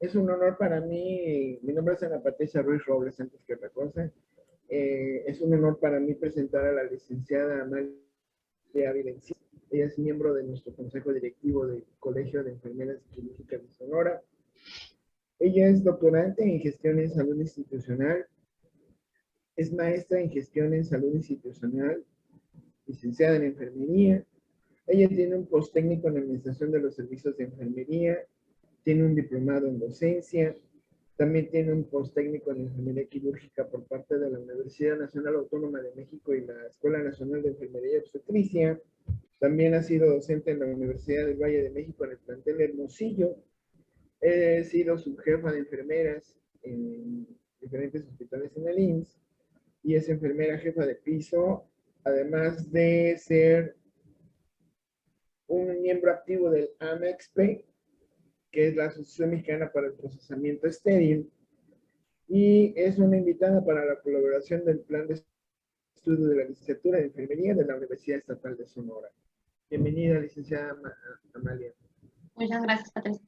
Es un honor para mí, mi nombre es Ana Patricia Ruiz Robles, antes que otra cosa. Es un honor para mí presentar a la licenciada Amalia Ávila Encinas. Ella es miembro de nuestro consejo directivo del Colegio de Enfermeras Quirúrgicas de Sonora. Ella es doctorante en gestión en salud institucional, es maestra en gestión en salud institucional, licenciada en enfermería. Ella tiene un posttécnico en administración de los servicios de enfermería, tiene un diplomado en docencia, también tiene un posttécnico en enfermería quirúrgica por parte de la Universidad Nacional Autónoma de México y la Escuela Nacional de Enfermería y Obstetricia. También ha sido docente en la Universidad del Valle de México en el plantel Hermosillo. He sido subjefa de enfermeras en diferentes hospitales en el IMSS y es enfermera jefa de piso, además de ser un miembro activo del AMEXP, que es la Asociación Mexicana para el Procesamiento Estéril, y es una invitada para la colaboración del Plan de Estudio de la Licenciatura de Enfermería de la Universidad Estatal de Sonora. Bienvenida, licenciada Amalia. Muchas gracias, Patricia.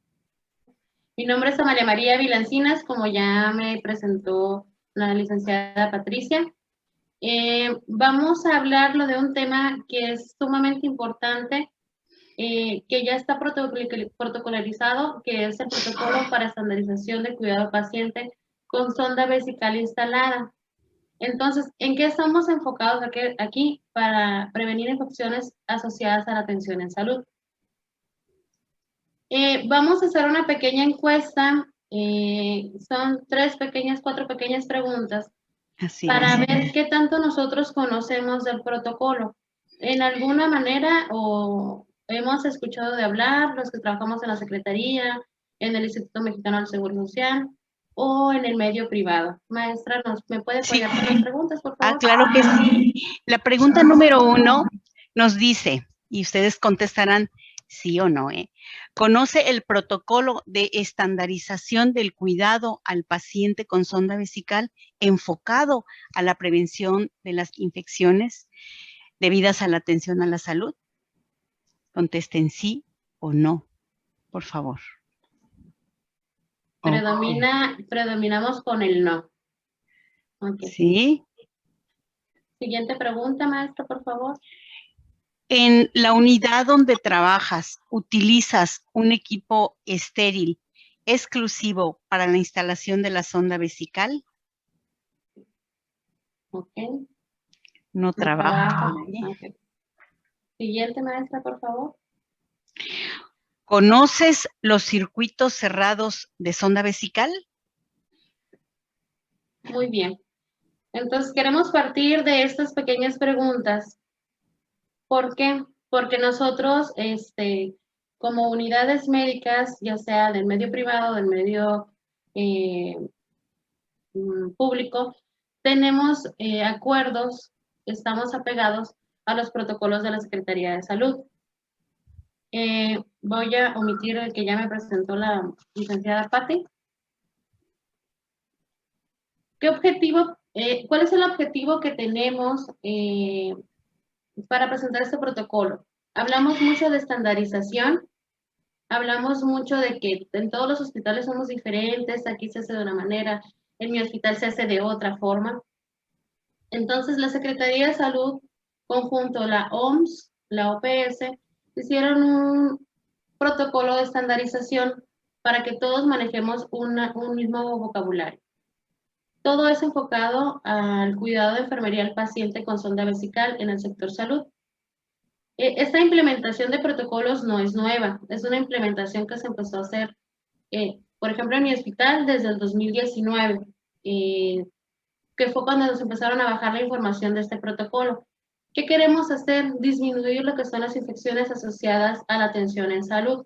Mi nombre es Amalia María Ávila Encinas, como ya me presentó la licenciada Patricia. Vamos a hablarlo de un tema que es sumamente importante, que ya está protocolarizado, que es el protocolo para estandarización de cuidado al paciente con sonda vesical instalada. Entonces, ¿en qué estamos enfocados aquí para prevenir infecciones asociadas a la atención en salud? Vamos a hacer una pequeña encuesta, son 4 pequeñas preguntas para ver qué tanto nosotros conocemos del protocolo. En alguna manera o hemos escuchado de hablar, los que trabajamos en la Secretaría, en el Instituto Mexicano del Seguro Social o en el medio privado. Maestra, ¿me puede apoyar con las preguntas, por favor? Claro que sí. La pregunta número 1 nos dice, y ustedes contestarán sí o no, ¿conoce el protocolo de estandarización del cuidado al paciente con sonda vesical enfocado a la prevención de las infecciones debidas a la atención a la salud? Contesten sí o no, por favor. Predominamos con el no. Okay. Sí. Siguiente pregunta, maestra, por favor. En la unidad donde trabajas, ¿utilizas un equipo estéril exclusivo para la instalación de la sonda vesical? Ok. No trabaja. Okay. Siguiente, maestra, por favor. ¿Conoces los circuitos cerrados de sonda vesical? Muy bien. Entonces, queremos partir de estas pequeñas preguntas. ¿Por qué? Porque nosotros, como unidades médicas, ya sea del medio privado, del medio público, tenemos acuerdos, estamos apegados a los protocolos de la Secretaría de Salud. Voy a omitir el que ya me presentó la licenciada Patti. ¿Cuál es el objetivo que tenemos para presentar este protocolo? Hablamos mucho de estandarización, hablamos mucho de que en todos los hospitales somos diferentes, aquí se hace de una manera, en mi hospital se hace de otra forma. Entonces, la Secretaría de Salud, conjunto la OMS, la OPS, hicieron un protocolo de estandarización para que todos manejemos un mismo vocabulario. Todo es enfocado al cuidado de enfermería al paciente con sonda vesical en el sector salud. Esta implementación de protocolos no es nueva, es una implementación que se empezó a hacer, por ejemplo, en mi hospital desde el 2019, que fue cuando nos empezaron a bajar la información de este protocolo. ¿Qué queremos hacer? Disminuir lo que son las infecciones asociadas a la atención en salud.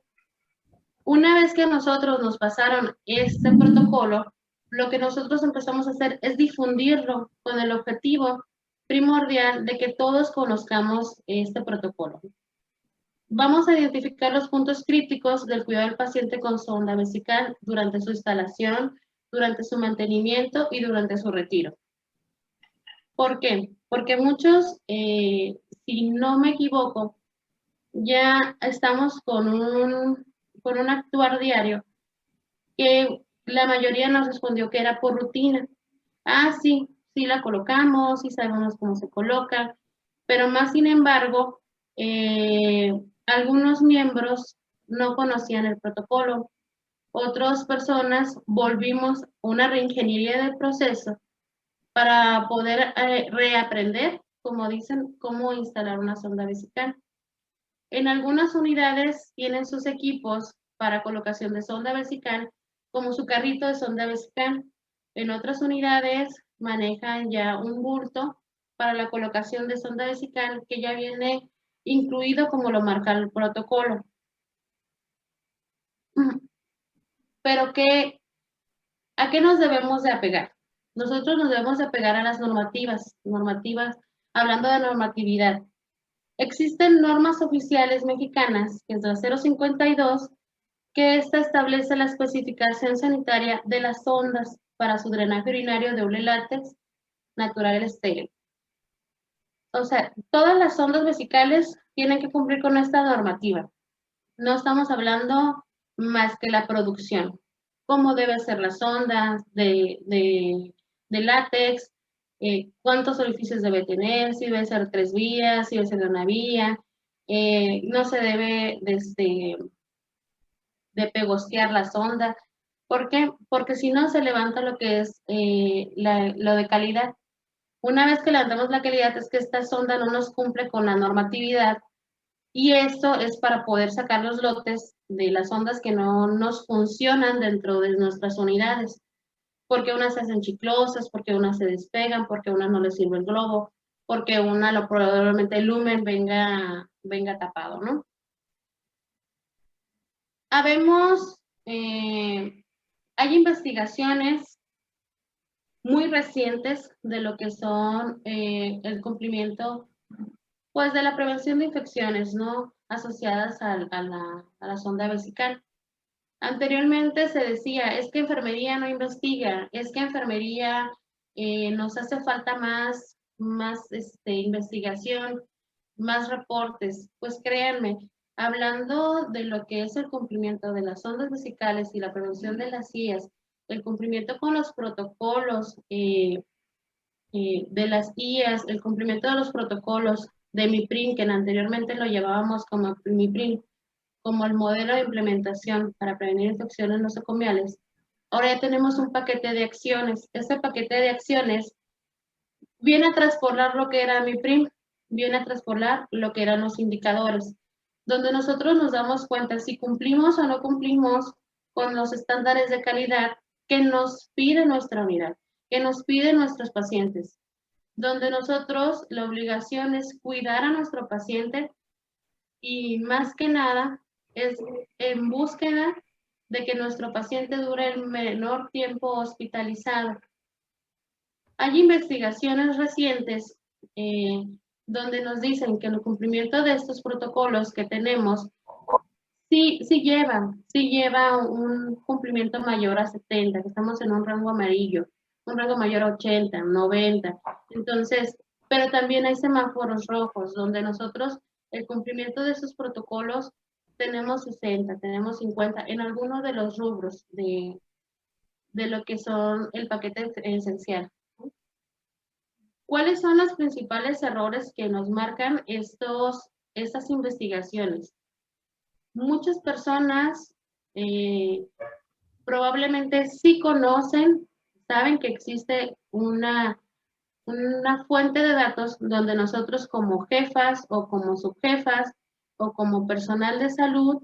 Una vez que nosotros nos pasaron este protocolo, lo que nosotros empezamos a hacer es difundirlo con el objetivo primordial de que todos conozcamos este protocolo. Vamos a identificar los puntos críticos del cuidado del paciente con sonda vesical durante su instalación, durante su mantenimiento y durante su retiro. ¿Por qué? Porque muchos, si no me equivoco, ya estamos con un actuar diario que la mayoría nos respondió que era por rutina. Ah, sí, sí la colocamos, sí sabemos cómo se coloca, pero más sin embargo, algunos miembros no conocían el protocolo. Otras personas volvimos una reingeniería del proceso para poder reaprender, como dicen, cómo instalar una sonda vesical. En algunas unidades tienen sus equipos para colocación de sonda vesical, como su carrito de sonda vesical. En otras unidades manejan ya un bulto para la colocación de sonda vesical que ya viene incluido como lo marca el protocolo. Pero ¿a qué nos debemos de apegar? Nosotros nos debemos de apegar a las normativas, hablando de normatividad. Existen normas oficiales mexicanas, que es la 052, que esta establece la especificación sanitaria de las sondas para su drenaje urinario de hule látex natural estéril. O sea, todas las sondas vesicales tienen que cumplir con esta normativa. No estamos hablando más que la producción. Cómo debe ser la sonda de látex, cuántos orificios debe tener, si debe ser 3 vías, si debe ser de una vía. No se debe de pegostear la sonda. ¿Por qué? Porque si no se levanta lo que es lo de calidad. Una vez que levantamos la calidad es que esta sonda no nos cumple con la normatividad y esto es para poder sacar los lotes de las sondas que no nos funcionan dentro de nuestras unidades. Porque unas se hacen chiclosas, porque unas se despegan, porque a una no le sirve el globo, porque una probablemente el lumen venga tapado, ¿no? Habemos, hay investigaciones muy recientes de lo que son el cumplimiento, pues, de la prevención de infecciones, ¿no? Asociadas a la sonda vesical. Anteriormente se decía, es que enfermería no investiga, es que enfermería nos hace falta más investigación, más reportes. Pues créanme, hablando de lo que es el cumplimiento de las sondas vesicales y la prevención de las IAS, el cumplimiento con los protocolos de las IAS, el cumplimiento de los protocolos de MIPRIM, que anteriormente lo llevábamos como MIPRIM, como el modelo de implementación para prevenir infecciones nosocomiales. Ahora ya tenemos un paquete de acciones. Este paquete de acciones viene a traspolar lo que era MIPRIM, viene a traspolar lo que eran los indicadores, donde nosotros nos damos cuenta si cumplimos o no cumplimos con los estándares de calidad que nos pide nuestra unidad, que nos piden nuestros pacientes, donde nosotros la obligación es cuidar a nuestro paciente y más que nada es en búsqueda de que nuestro paciente dure el menor tiempo hospitalizado. Hay investigaciones recientes donde nos dicen que el cumplimiento de estos protocolos que tenemos sí lleva un cumplimiento mayor a 70, que estamos en un rango amarillo, un rango mayor a 80, 90. Entonces, pero también hay semáforos rojos donde nosotros el cumplimiento de esos protocolos tenemos 60, tenemos 50 en algunos de los rubros de lo que son el paquete esencial. ¿Cuáles son los principales errores que nos marcan estas investigaciones? Muchas personas probablemente sí conocen, saben que existe una fuente de datos donde nosotros como jefas o como subjefas o como personal de salud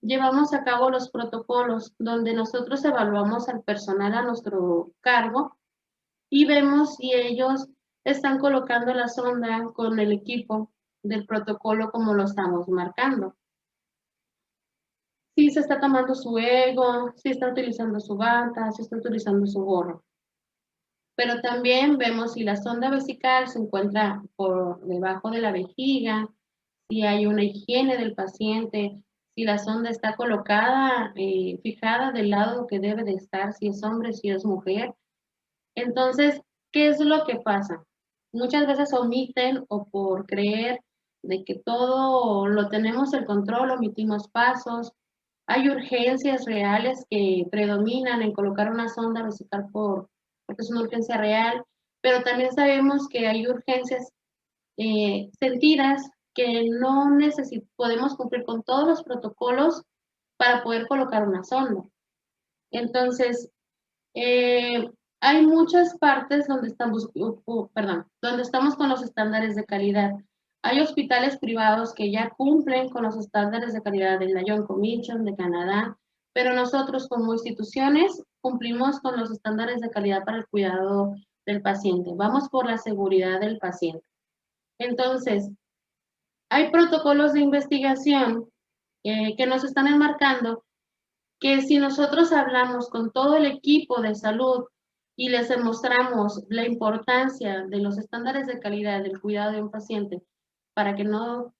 llevamos a cabo los protocolos donde nosotros evaluamos al personal a nuestro cargo y vemos si ellos están colocando la sonda con el equipo del protocolo como lo estamos marcando. Si se está tomando su ego, si está utilizando su bata, si está utilizando su gorro. Pero también vemos si la sonda vesical se encuentra por debajo de la vejiga, si hay una higiene del paciente, si la sonda está colocada, fijada del lado que debe de estar, si es hombre, si es mujer. Entonces, ¿qué es lo que pasa? Muchas veces omiten o por creer de que todo lo tenemos el control, omitimos pasos, Hay urgencias reales que predominan en colocar una sonda vesical porque es una urgencia real, pero también sabemos que hay urgencias sentidas que no podemos cumplir con todos los protocolos para poder colocar una sonda. Entonces, hay muchas partes donde estamos con los estándares de calidad. Hay hospitales privados que ya cumplen con los estándares de calidad de la Joint Commission de Canadá, pero nosotros como instituciones cumplimos con los estándares de calidad para el cuidado del paciente. Vamos por la seguridad del paciente. Entonces, hay protocolos de investigación que nos están enmarcando que si nosotros hablamos con todo el equipo de salud y les demostramos la importancia de los estándares de calidad del cuidado de un paciente para que no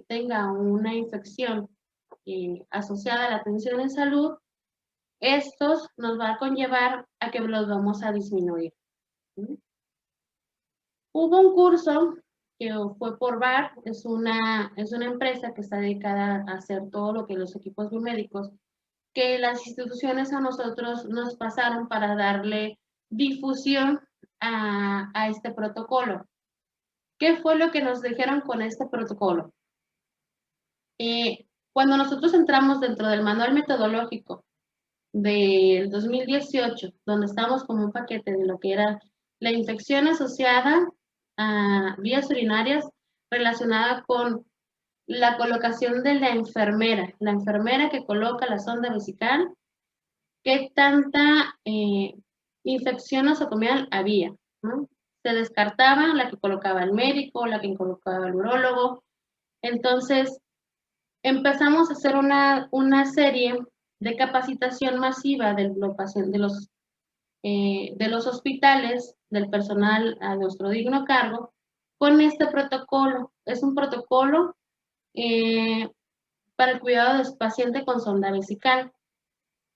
tenga una infección asociada a la atención en salud, estos nos va a conllevar a que los vamos a disminuir. Hubo un curso que fue por VAR, es una empresa que está dedicada a hacer todo lo que los equipos biomédicos, que las instituciones a nosotros nos pasaron para darle difusión a este protocolo. ¿Qué fue lo que nos dijeron con este protocolo? Cuando nosotros entramos dentro del manual metodológico del 2018, donde estamos como un paquete de lo que era la infección asociada a vías urinarias relacionada con la colocación de la enfermera que coloca la sonda vesical, qué tanta infección nosocomial había, ¿no? Se descartaba la que colocaba el médico, la que colocaba el urólogo. Entonces, empezamos a hacer una serie de capacitación masiva de los hospitales, del personal a nuestro digno cargo, con este protocolo. Es un protocolo para el cuidado del paciente con sonda vesical.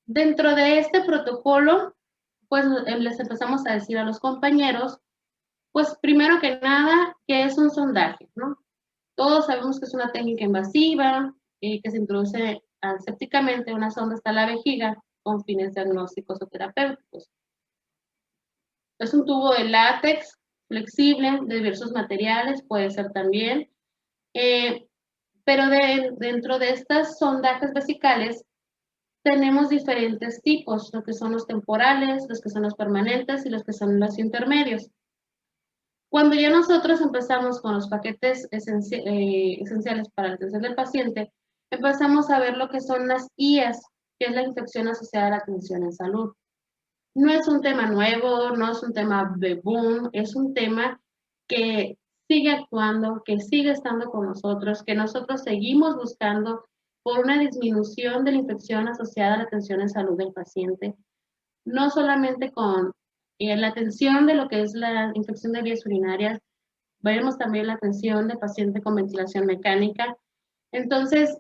Dentro de este protocolo, pues les empezamos a decir a los compañeros, pues primero que nada, que es un sondaje, ¿no? Todos sabemos que es una técnica invasiva, que se introduce asépticamente una sonda hasta la vejiga con fines diagnósticos o terapéuticos. Es un tubo de látex flexible de diversos materiales, puede ser también, pero dentro de estas sondajes vesicales tenemos diferentes tipos, lo que son los temporales, los que son los permanentes y los que son los intermedios. Cuando ya nosotros empezamos con los paquetes esenciales para la atención del paciente, empezamos a ver lo que son las IAS, que es la infección asociada a la atención en salud. No es un tema nuevo, no es un tema de boom, es un tema que sigue actuando, que sigue estando con nosotros, que nosotros seguimos buscando por una disminución de la infección asociada a la atención en salud del paciente, no solamente con la atención de lo que es la infección de vías urinarias, veremos también la atención de paciente con ventilación mecánica. Entonces,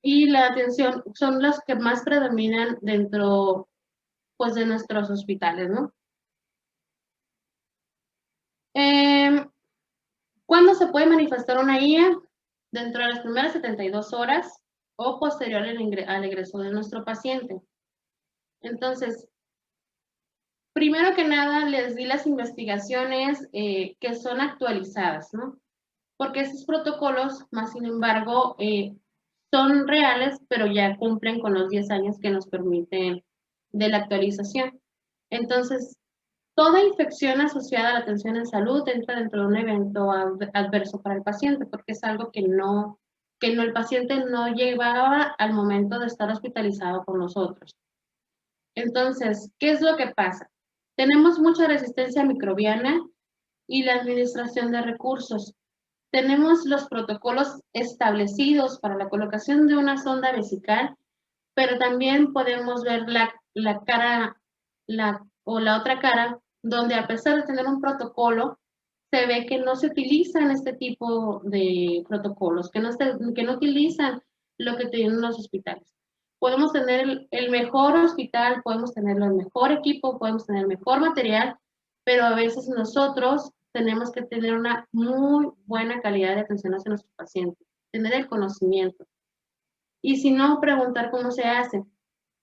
y la atención son las que más predominan dentro, pues, de nuestros hospitales, ¿no? ¿Cuándo se puede manifestar una IA? Dentro de las primeras 72 horas o posterior al egreso de nuestro paciente. Entonces, primero que nada, les di las investigaciones que son actualizadas, ¿no? Porque esos protocolos, más sin embargo, son reales, pero ya cumplen con los 10 años que nos permiten de la actualización. Entonces, toda infección asociada a la atención en salud entra dentro de un evento adverso para el paciente, porque es algo que el paciente no llevaba al momento de estar hospitalizado con nosotros. Entonces, ¿qué es lo que pasa? Tenemos mucha resistencia microbiana y la administración de recursos. Tenemos los protocolos establecidos para la colocación de una sonda vesical, pero también podemos ver la otra cara, donde a pesar de tener un protocolo, se ve que no se utilizan este tipo de protocolos, que no utilizan lo que tienen los hospitales. Podemos tener el mejor hospital, podemos tener el mejor equipo, podemos tener el mejor material, pero a veces nosotros tenemos que tener una muy buena calidad de atención hacia nuestros pacientes, tener el conocimiento. y si no, preguntar cómo se hace.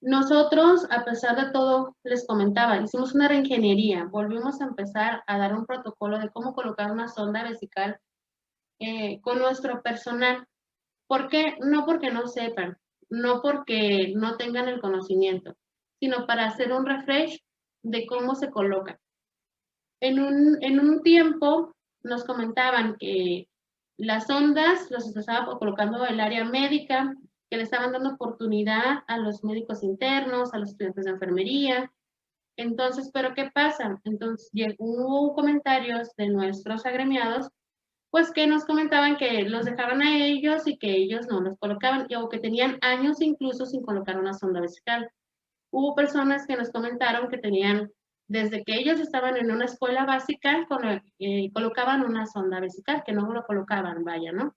Nosotros, a pesar de todo, les comentaba, hicimos una reingeniería, volvimos a empezar a dar un protocolo de cómo colocar una sonda vesical con nuestro personal. ¿Por qué? No porque no sepan, no porque no tengan el conocimiento, sino para hacer un refresh de cómo se coloca. En un tiempo nos comentaban que las sondas los estaba colocando el área médica, que le estaban dando oportunidad a los médicos internos, a los estudiantes de enfermería. Entonces, ¿pero qué pasa? Entonces, hubo comentarios de nuestros agremiados, pues que nos comentaban que los dejaban a ellos y que ellos no los colocaban, o que tenían años incluso sin colocar una sonda vesical. Hubo personas que nos comentaron que tenían, desde que ellos estaban en una escuela básica, colocaban una sonda vesical, que no lo colocaban, vaya, ¿no?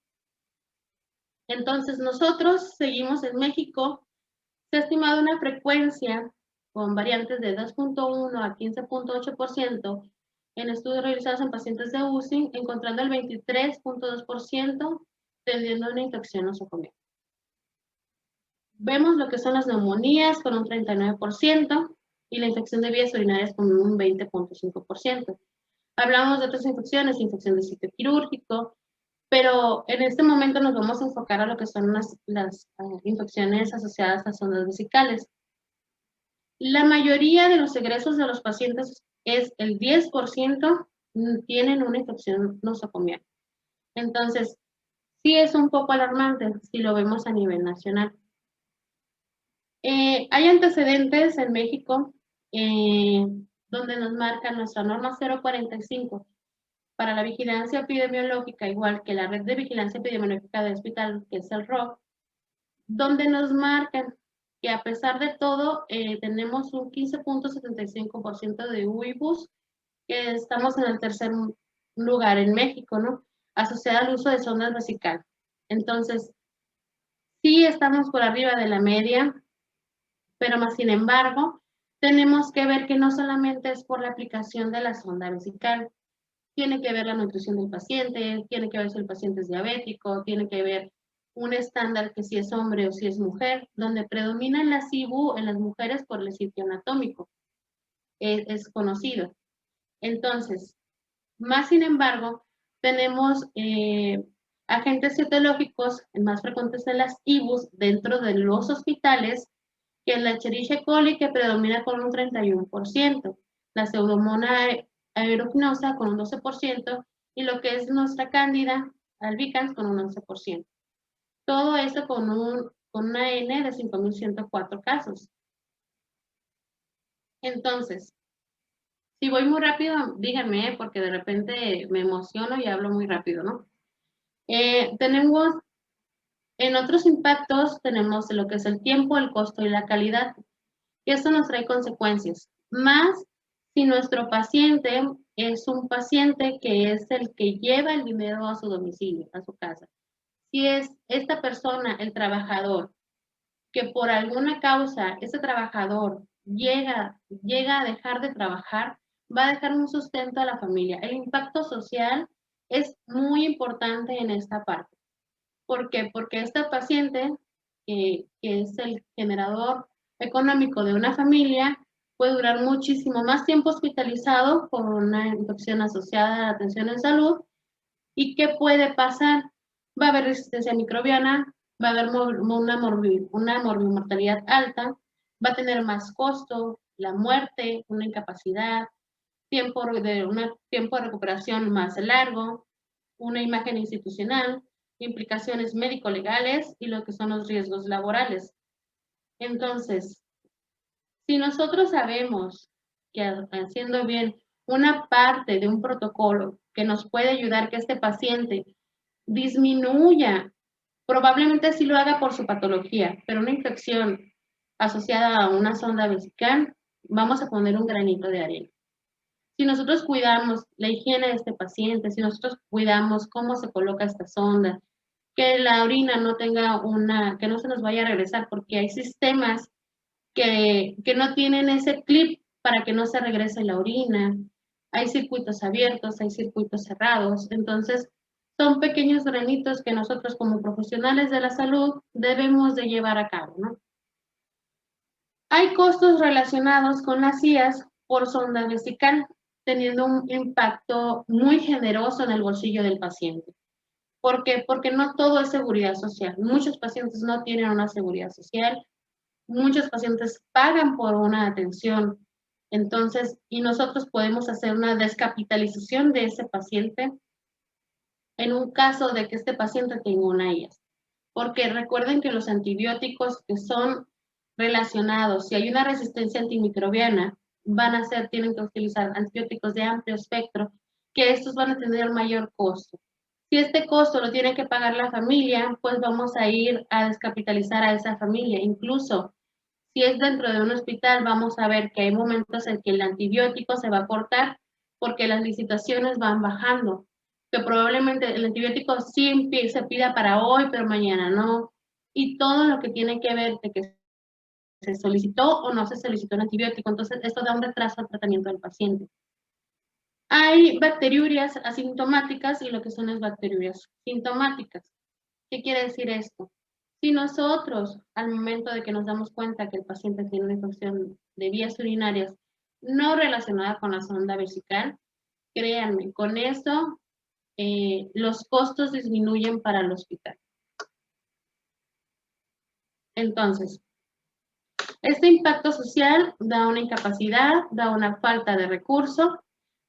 Entonces, nosotros seguimos en México, se ha estimado una frecuencia con variantes de 2.1 a 15.8% en estudios realizados en pacientes de UCI, encontrando el 23.2% teniendo una infección nosocomial. Vemos lo que son las neumonías con un 39% y la infección de vías urinarias con un 20.5%. Hablamos de otras infecciones, infección de sitio quirúrgico, pero en este momento nos vamos a enfocar a lo que son las infecciones asociadas a sondas vesicales. La mayoría de los egresos de los pacientes es el 10% tienen una infección nosocomial. Entonces, sí es un poco alarmante si lo vemos a nivel nacional. Hay antecedentes en México donde nos marcan nuestra norma 045 para la vigilancia epidemiológica, igual que la red de vigilancia epidemiológica de hospital, que es el ROC, donde nos marcan que a pesar de todo tenemos un 15.75% de UIBUS, que estamos en el tercer lugar en México, ¿no? Asociada al uso de sondas vesicales. Entonces, sí estamos por arriba de la media, pero más sin embargo, tenemos que ver que no solamente es por la aplicación de la sonda vesical, tiene que ver la nutrición del paciente, tiene que ver si el paciente es diabético, tiene que ver un estándar que si es hombre o si es mujer, donde predomina la CIBU en las mujeres por el sitio anatómico, es conocido. Entonces, más sin embargo, tenemos agentes citológicos más frecuentes de las IBUs dentro de los hospitales, que es la Escherichia coli, que predomina con un 31%, la Pseudomonas aeruginosa con un 12%, y lo que es nuestra cándida albicans con un 11%. Todo esto con una N de 5.104 casos. Entonces, si voy muy rápido, díganme, porque de repente me emociono y hablo muy rápido, ¿no? Tenemos, en otros impactos, tenemos lo que es el tiempo, el costo y la calidad. Y esto nos trae consecuencias. Más si nuestro paciente es un paciente que es el que lleva el dinero a su domicilio, a su casa. Si es esta persona, el trabajador, que por alguna causa ese trabajador llega a dejar de trabajar, va a dejar un sustento a la familia. El impacto social es muy importante en esta parte. ¿Por qué? Porque este paciente, que es el generador económico de una familia, puede durar muchísimo más tiempo hospitalizado por una infección asociada a la atención en salud. ¿Y qué puede pasar? Va a haber resistencia microbiana, va a haber una morbimortalidad alta, va a tener más costo, la muerte, una incapacidad, tiempo de recuperación más largo, una imagen institucional, implicaciones médico-legales y lo que son los riesgos laborales. Entonces, si nosotros sabemos que haciendo bien una parte de un protocolo que nos puede ayudar que este paciente disminuya, probablemente sí lo haga por su patología, pero una infección asociada a una sonda vesical, vamos a poner un granito de arena. Si nosotros cuidamos la higiene de este paciente, si nosotros cuidamos cómo se coloca esta sonda, que la orina no tenga que no se nos vaya a regresar, porque hay sistemas que no tienen ese clip para que no se regrese la orina, hay circuitos abiertos, hay circuitos cerrados, entonces son pequeños granitos que nosotros como profesionales de la salud debemos de llevar a cabo, ¿no? Hay costos relacionados con las IAS por sonda vesical, teniendo un impacto muy generoso en el bolsillo del paciente. ¿Por qué? Porque no todo es seguridad social. Muchos pacientes no tienen una seguridad social, muchos pacientes pagan por una atención. Entonces, y nosotros podemos hacer una descapitalización de ese paciente en un caso de que este paciente tenga una IAS. Porque recuerden que los antibióticos que son relacionados, si hay una resistencia antimicrobiana, tienen que utilizar antibióticos de amplio espectro, que estos van a tener mayor costo. Si este costo lo tiene que pagar la familia, pues vamos a ir a descapitalizar a esa familia. Incluso si es dentro de un hospital, vamos a ver que hay momentos en que el antibiótico se va a cortar porque las licitaciones van bajando, que probablemente el antibiótico sí se pida para hoy, pero mañana no. Y todo lo que tiene que ver de que se solicitó o no se solicitó un antibiótico. Entonces, esto da un retraso al tratamiento del paciente. Hay bacteriurias asintomáticas y lo que son las bacteriurias sintomáticas. ¿Qué quiere decir esto? Si nosotros, al momento de que nos damos cuenta que el paciente tiene una infección de vías urinarias no relacionada con la sonda vesical, créanme, con eso los costos disminuyen para el hospital. Entonces, este impacto social da una incapacidad, da una falta de recursos,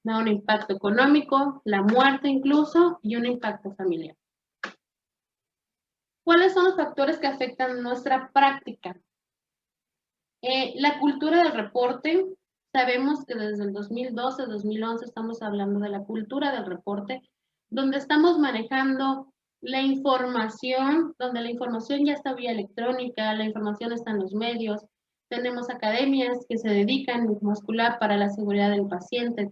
da un impacto económico, la muerte incluso, y un impacto familiar. ¿Cuáles son los factores que afectan nuestra práctica? La cultura del reporte. Sabemos que desde el 2012, 2011 estamos hablando de la cultura del reporte, donde estamos manejando la información, donde la información ya está vía electrónica, la información está en los medios, tenemos academias que se dedican en muscular para la seguridad del paciente,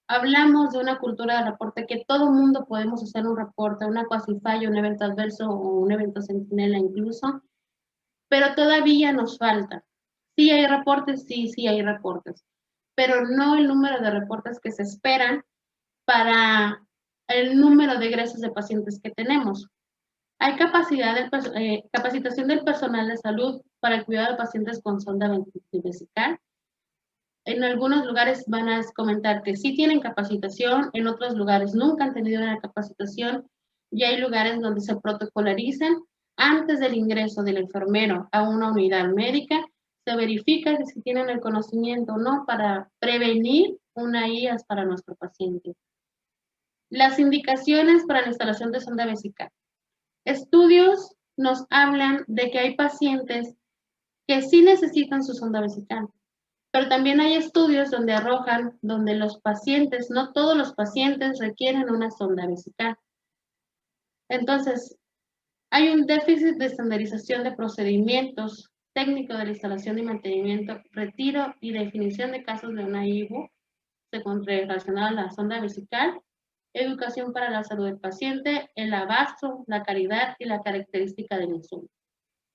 hablamos de una cultura de reporte que todo mundo podemos hacer un reporte, una cuasifalla, un evento adverso o un evento centinela incluso, pero todavía nos falta. Sí hay reportes, sí hay reportes, pero no el número de reportes que se esperan para el número de egresos de pacientes que tenemos. Hay capacitación del personal de salud para el cuidado de pacientes con sonda vesical. En algunos lugares van a comentar que sí tienen capacitación, en otros lugares nunca han tenido una capacitación, y hay lugares donde se protocolarizan antes del ingreso del enfermero a una unidad médica, se verifica si tienen el conocimiento o no para prevenir una IAS para nuestro paciente. Las indicaciones para la instalación de sonda vesical. Estudios nos hablan de que hay pacientes que sí necesitan su sonda vesical, pero también hay estudios donde arrojan, donde los pacientes, no todos los pacientes requieren una sonda vesical. Entonces, hay un déficit de estandarización de procedimientos técnicos de la instalación y mantenimiento, retiro y definición de casos de una IBU relacionada a la sonda vesical, educación para la salud del paciente, el abasto, la calidad y la característica del insumo.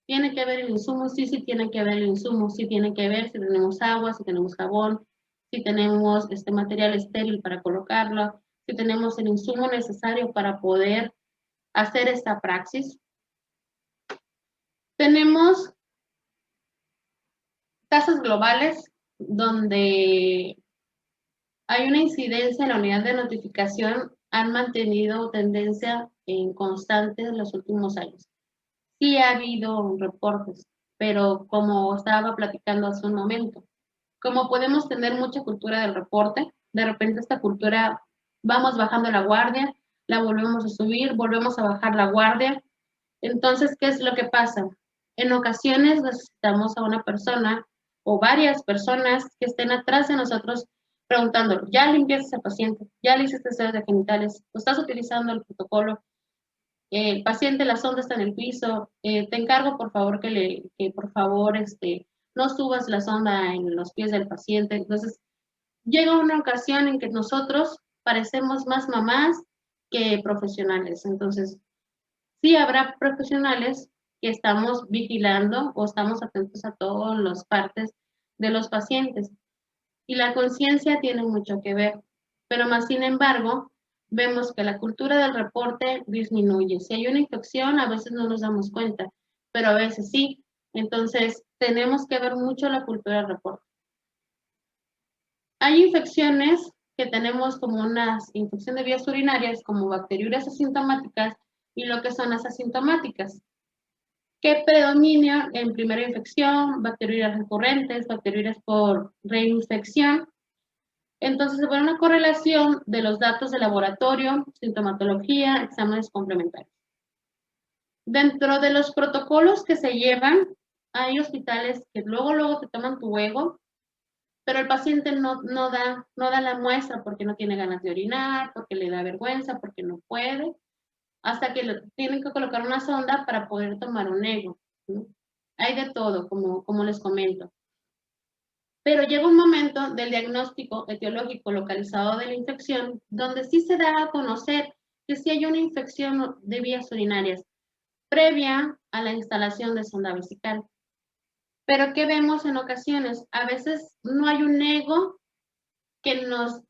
¿Tiene que ver el insumo? Sí, sí tiene que ver el insumo, sí tiene que ver si tenemos agua, si tenemos jabón, si tenemos material estéril para colocarlo, si tenemos el insumo necesario para poder hacer esta praxis. Tenemos tasas globales donde hay una incidencia en la unidad de notificación, han mantenido tendencia en constante en los últimos años. Sí ha habido reportes, pero como estaba platicando hace un momento, como podemos tener mucha cultura del reporte, de repente esta cultura vamos bajando la guardia, la volvemos a subir, volvemos a bajar la guardia. Entonces, ¿qué es lo que pasa? En ocasiones necesitamos a una persona o varias personas que estén atrás de nosotros preguntando, ¿ya limpiaste al paciente? ¿Ya le hiciste estudios de genitales? ¿Estás utilizando el protocolo? El paciente, la sonda está en el piso, te encargo por favor que por favor no subas la sonda en los pies del paciente. Entonces, llega una ocasión en que nosotros parecemos más mamás que profesionales. Entonces, sí habrá profesionales que estamos vigilando o estamos atentos a todas las partes de los pacientes. Y la conciencia tiene mucho que ver, pero más sin embargo, vemos que la cultura del reporte disminuye. Si hay una infección, a veces no nos damos cuenta, pero a veces sí. Entonces, tenemos que ver mucho la cultura del reporte. Hay infecciones que tenemos como una infección de vías urinarias, como bacteriurias asintomáticas y lo que son las asintomáticas, que predominan en primera infección, bacteriurias recurrentes, bacteriurias por reinfección. Entonces, se pone una correlación de los datos de laboratorio, sintomatología, exámenes complementarios. Dentro de los protocolos que se llevan, hay hospitales que luego te toman tu ego, pero el paciente no da la muestra porque no tiene ganas de orinar, porque le da vergüenza, porque no puede, hasta que le tienen que colocar una sonda para poder tomar un ego, ¿no? Hay de todo, como les comento. Pero llega un momento del diagnóstico etiológico localizado de la infección, donde sí se da a conocer que sí hay una infección de vías urinarias previa a la instalación de sonda vesical. Pero ¿qué vemos en ocasiones? A veces no hay un ego que nos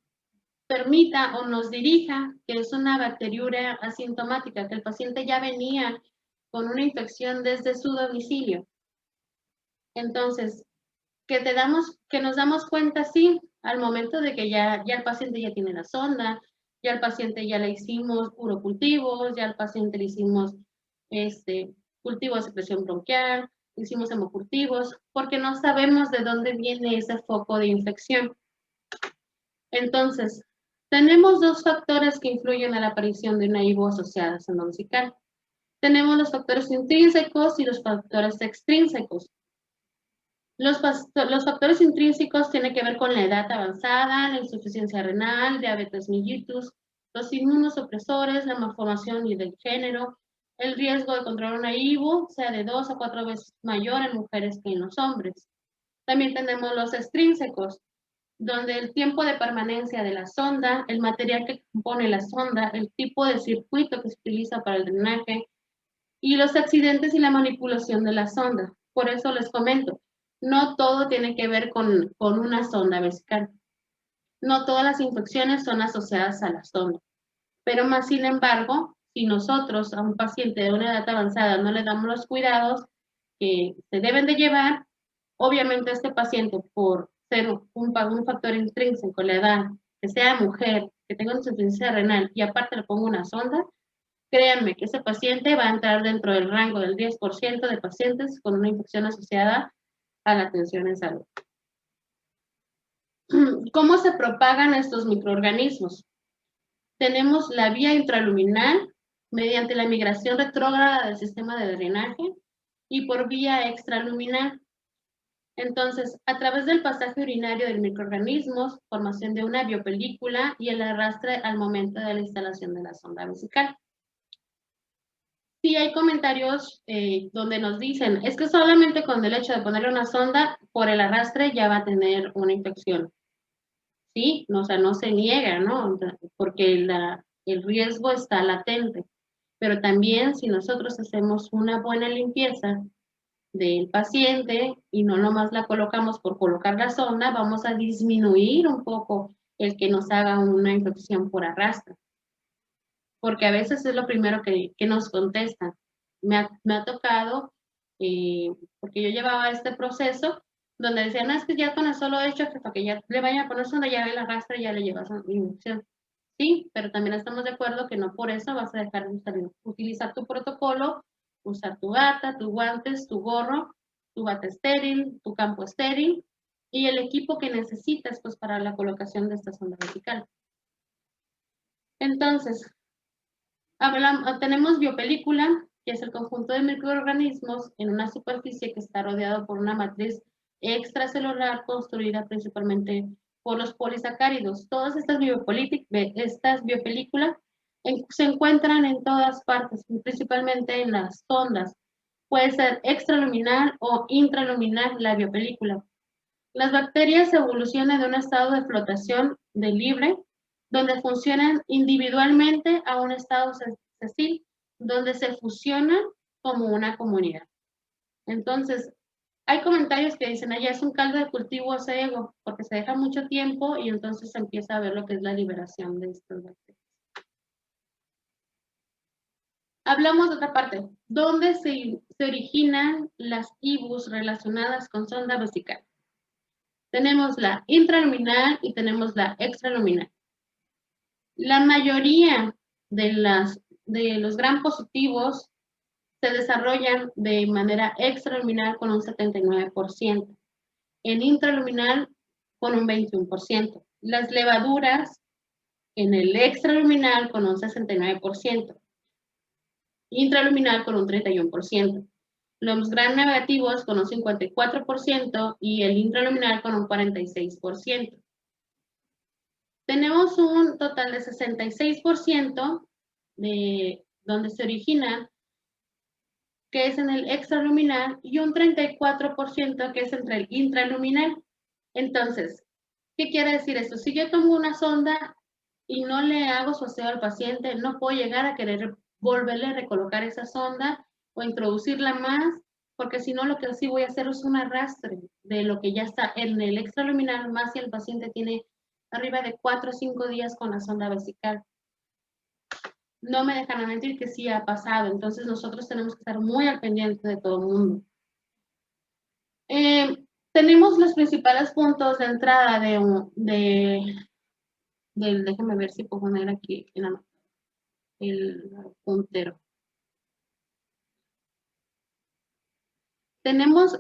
permita o nos dirija que es una bacteriuria asintomática, que el paciente ya venía con una infección desde su domicilio. Entonces, que nos damos cuenta, sí, al momento de que ya el paciente ya tiene la sonda, ya al paciente ya le hicimos urocultivos, ya al paciente le hicimos cultivo de secreción bronquial, hicimos hemocultivos, porque no sabemos de dónde viene ese foco de infección. Entonces, tenemos dos factores que influyen en la aparición de una IVO asociada a sonda vesical. Tenemos los factores intrínsecos y los factores extrínsecos. Los factores intrínsecos tienen que ver con la edad avanzada, la insuficiencia renal, diabetes mellitus, los inmunosupresores, la malformación y del género, el riesgo de contraer una IVO sea de 2 a 4 veces mayor en mujeres que en los hombres. También tenemos los extrínsecos, donde el tiempo de permanencia de la sonda, el material que compone la sonda, el tipo de circuito que se utiliza para el drenaje y los accidentes y la manipulación de la sonda. Por eso les comento, no todo tiene que ver con una sonda vesical. No todas las infecciones son asociadas a la sonda. Pero más sin embargo, si nosotros a un paciente de una edad avanzada no le damos los cuidados que se deben de llevar, obviamente este paciente, por ser un factor intrínseco, la edad, que sea mujer, que tenga insuficiencia renal y aparte le pongo una sonda, créanme que ese paciente va a entrar dentro del rango del 10% de pacientes con una infección asociada a la atención en salud. ¿Cómo se propagan estos microorganismos? Tenemos la vía intraluminal mediante la migración retrógrada del sistema de drenaje y por vía extraluminal. Entonces, a través del pasaje urinario del microorganismo, formación de una biopelícula y el arrastre al momento de la instalación de la sonda vesical. Sí hay comentarios donde nos dicen, es que solamente con el hecho de ponerle una sonda, por el arrastre ya va a tener una infección. Sí, no, o sea, no se niega, ¿no? Porque el riesgo está latente. Pero también si nosotros hacemos una buena limpieza del paciente y no nomás la colocamos por colocar la sonda, vamos a disminuir un poco el que nos haga una infección por arrastre. Porque a veces es lo primero que nos contestan. Me ha tocado, porque yo llevaba este proceso, donde decían, no, es que ya con el solo hecho, que para que ya le vayan a poner sonda, ya la arrastra, ya le llevas una infección. Sí, pero también estamos de acuerdo que no por eso vas a dejar de utilizar tu protocolo, usar tu bata, tus guantes, tu gorro, tu bata estéril, tu campo estéril y el equipo que necesitas pues, para la colocación de esta sonda vesical. Entonces, tenemos biopelícula, que es el conjunto de microorganismos en una superficie que está rodeado por una matriz extracelular construida principalmente por los polisacáridos. Todas estas biopelículas se encuentran en todas partes, principalmente en las sondas. Puede ser extraluminal o intraluminal la biopelícula. Las bacterias evolucionan de un estado de flotación de libre, donde funcionan individualmente a un estado sessil, donde se fusionan como una comunidad. Entonces, hay comentarios que dicen, allá es un caldo de cultivo ese ego, porque se deja mucho tiempo y entonces se empieza a ver lo que es la liberación de estas bacterias. Hablamos de otra parte. ¿Dónde se originan las IBUs relacionadas con sonda vesical? Tenemos la intraluminal y tenemos la extraluminal. La mayoría de los gram positivos se desarrollan de manera extraluminal con un 79%, en intraluminal con un 21%. Las levaduras en el extraluminal con un 69%, intraluminal con un 31%. Los gram negativos con un 54% y el intraluminal con un 46%. Tenemos un total de 66% de donde se origina, que es en el extraluminal, y un 34% que es entre el intraluminal. Entonces, ¿qué quiere decir esto? Si yo tomo una sonda y no le hago su aseo al paciente, no puedo llegar a querer volverle a recolocar esa sonda o introducirla más, porque si no, lo que sí voy a hacer es un arrastre de lo que ya está en el extraluminal, más si el paciente tiene arriba de 4 o 5 días con la sonda vesical. No me dejan mentir que sí ha pasado, entonces nosotros tenemos que estar muy al pendiente de todo el mundo. Tenemos los principales puntos de entrada déjenme ver si puedo poner aquí el puntero.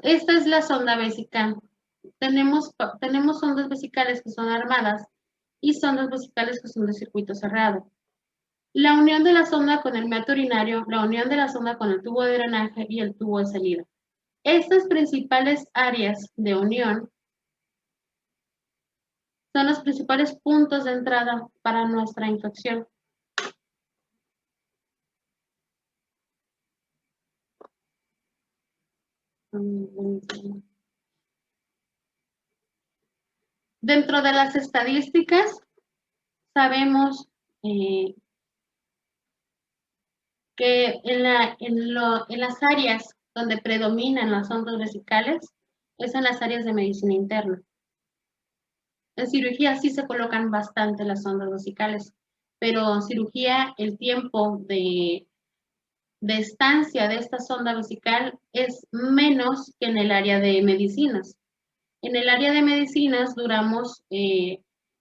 Esta es la sonda vesical. Tenemos sondas vesicales que son armadas y sondas vesicales que son de circuito cerrado. La unión de la sonda con el meato urinario, la unión de la sonda con el tubo de drenaje y el tubo de salida. Estas principales áreas de unión son los principales puntos de entrada para nuestra infección. Dentro de las estadísticas, sabemos que en las áreas donde predominan las sondas vesicales es en las áreas de medicina interna. En cirugía sí se colocan bastante las sondas vesicales, pero en cirugía el tiempo de estancia de esta sonda vesical es menos que en el área de medicinas. En el área de medicinas duramos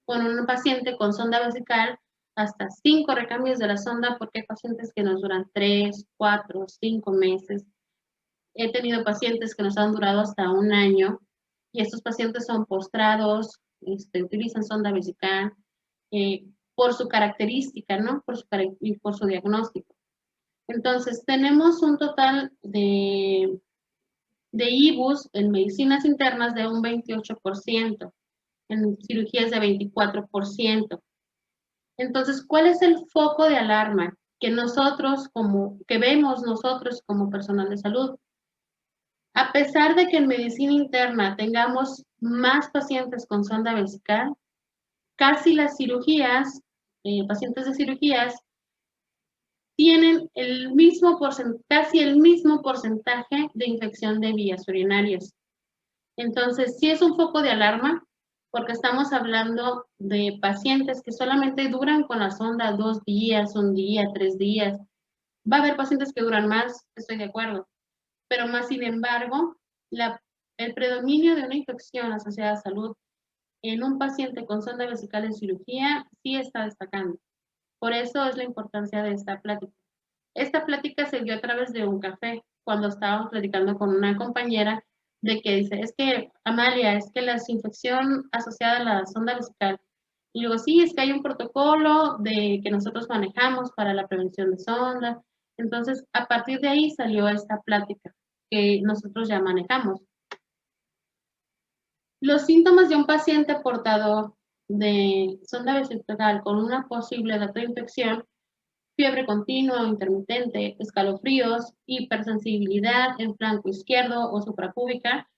con un paciente con sonda vesical hasta 5 recambios de la sonda, porque hay pacientes que nos duran 3, 4, 5 meses. He tenido pacientes que nos han durado hasta 1 año y estos pacientes son postrados, utilizan sonda vesical por su característica, ¿no? Y por su diagnóstico. Entonces, tenemos un total de IBUs en medicinas internas de un 28%, en cirugías de 24%. Entonces, ¿cuál es el foco de alarma que vemos nosotros como personal de salud? A pesar de que en medicina interna tengamos más pacientes con sonda vesical, casi las cirugías, pacientes de cirugías, tienen casi el mismo porcentaje de infección de vías urinarias. Entonces, sí es un foco de alarma, porque estamos hablando de pacientes que solamente duran con la sonda 2 días, 1 día, 3 días. Va a haber pacientes que duran más, estoy de acuerdo, pero más sin embargo, el predominio de una infección asociada a salud en un paciente con sonda vesical en cirugía sí está destacando. Por eso es la importancia de esta plática. Esta plática se dio a través de un café, cuando estábamos platicando con una compañera de que dice, es que, Amalia, es que la infección asociada a la sonda vesical. Y luego, sí, es que hay un protocolo que nosotros manejamos para la prevención de sonda. Entonces, a partir de ahí salió esta plática que nosotros ya manejamos. Los síntomas de un paciente portador de sonda vesical con una posible infección: fiebre continua o intermitente, escalofríos, hipersensibilidad en flanco izquierdo o suprapúbica,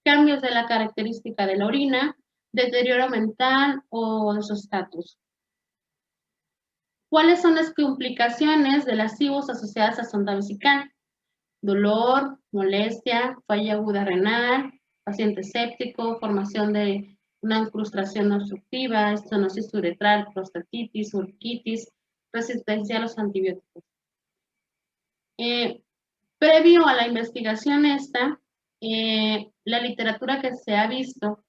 cambios de la característica de la orina, deterioro mental o de su estatus. ¿Cuáles son las complicaciones de las IBUs asociadas a sonda vesical? Dolor, molestia, falla aguda renal, paciente séptico, formación de una incrustación obstructiva, estenosis uretral, prostatitis, urquitis, resistencia a los antibióticos. Previo a la investigación esta, la literatura que se ha visto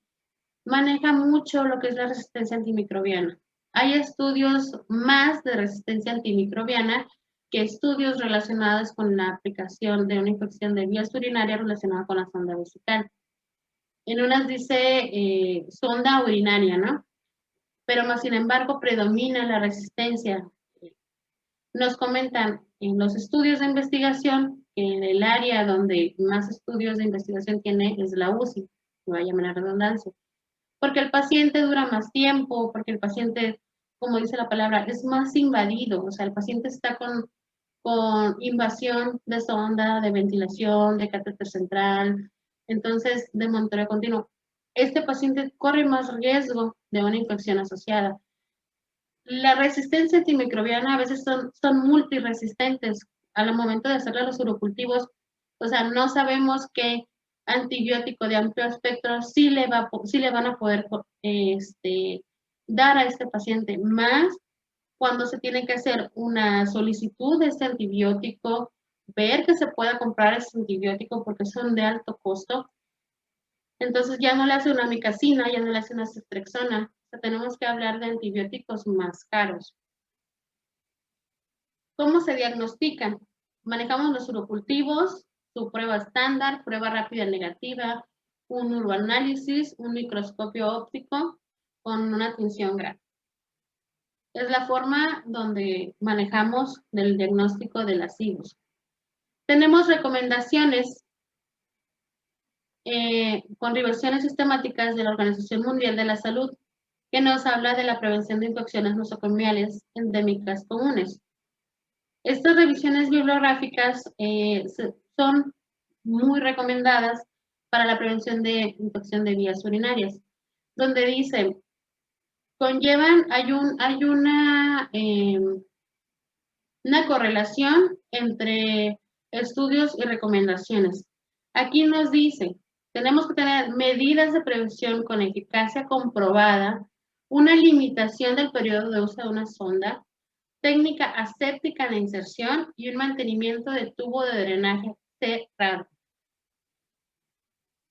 maneja mucho lo que es la resistencia antimicrobiana. Hay estudios más de resistencia antimicrobiana que estudios relacionados con la aplicación de una infección de vías urinarias relacionada con la sonda vesical. En unas dice sonda urinaria, ¿no? Pero más sin embargo predomina la resistencia. Nos comentan en los estudios de investigación que en el área donde más estudios de investigación tiene es la UCI, que va a llamar a redundancia, porque el paciente dura más tiempo, porque el paciente, como dice la palabra, es más invadido, o sea, el paciente está con invasión de sonda, de ventilación, de catéter central, entonces de monitoreo continuo. Este paciente corre más riesgo de una infección asociada. La resistencia antimicrobiana a veces son multiresistentes. Al momento de hacerle los urocultivos, o sea, no sabemos qué antibiótico de amplio espectro sí le van a poder dar a este paciente, más cuando se tiene que hacer una solicitud de este antibiótico, ver que se pueda comprar este antibiótico porque son de alto costo. Entonces ya no le hace una amikacina, ya no le hace una ceftriaxona. O sea, tenemos que hablar de antibióticos más caros. ¿Cómo se diagnostican? Manejamos los urocultivos, su prueba estándar, prueba rápida negativa, un uroanálisis, un microscopio óptico con una tinción gráfica. Es la forma donde manejamos el diagnóstico de las IVUS. Tenemos recomendaciones con revisiones sistemáticas de la Organización Mundial de la Salud, que nos habla de la prevención de infecciones nosocomiales endémicas comunes. Estas revisiones bibliográficas son muy recomendadas para la prevención de infección de vías urinarias, donde dice, hay una correlación entre estudios y recomendaciones. Aquí nos dice, tenemos que tener medidas de prevención con eficacia comprobada, una limitación del periodo de uso de una sonda, técnica aséptica en la inserción y un mantenimiento de tubo de drenaje cerrado.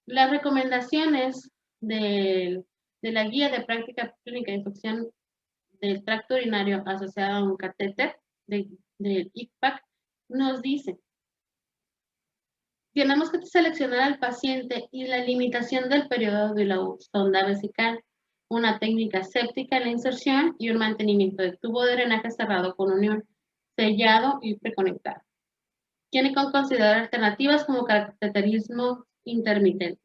Las recomendaciones de la guía de práctica clínica de infección del tracto urinario asociada a un catéter del ICPAC nos dice, tenemos que seleccionar al paciente y la limitación del periodo de la sonda vesical, una técnica séptica en la inserción y un mantenimiento de tubo de drenaje cerrado con unión, sellado y preconectado. Tiene que considerar alternativas como cateterismo intermitente.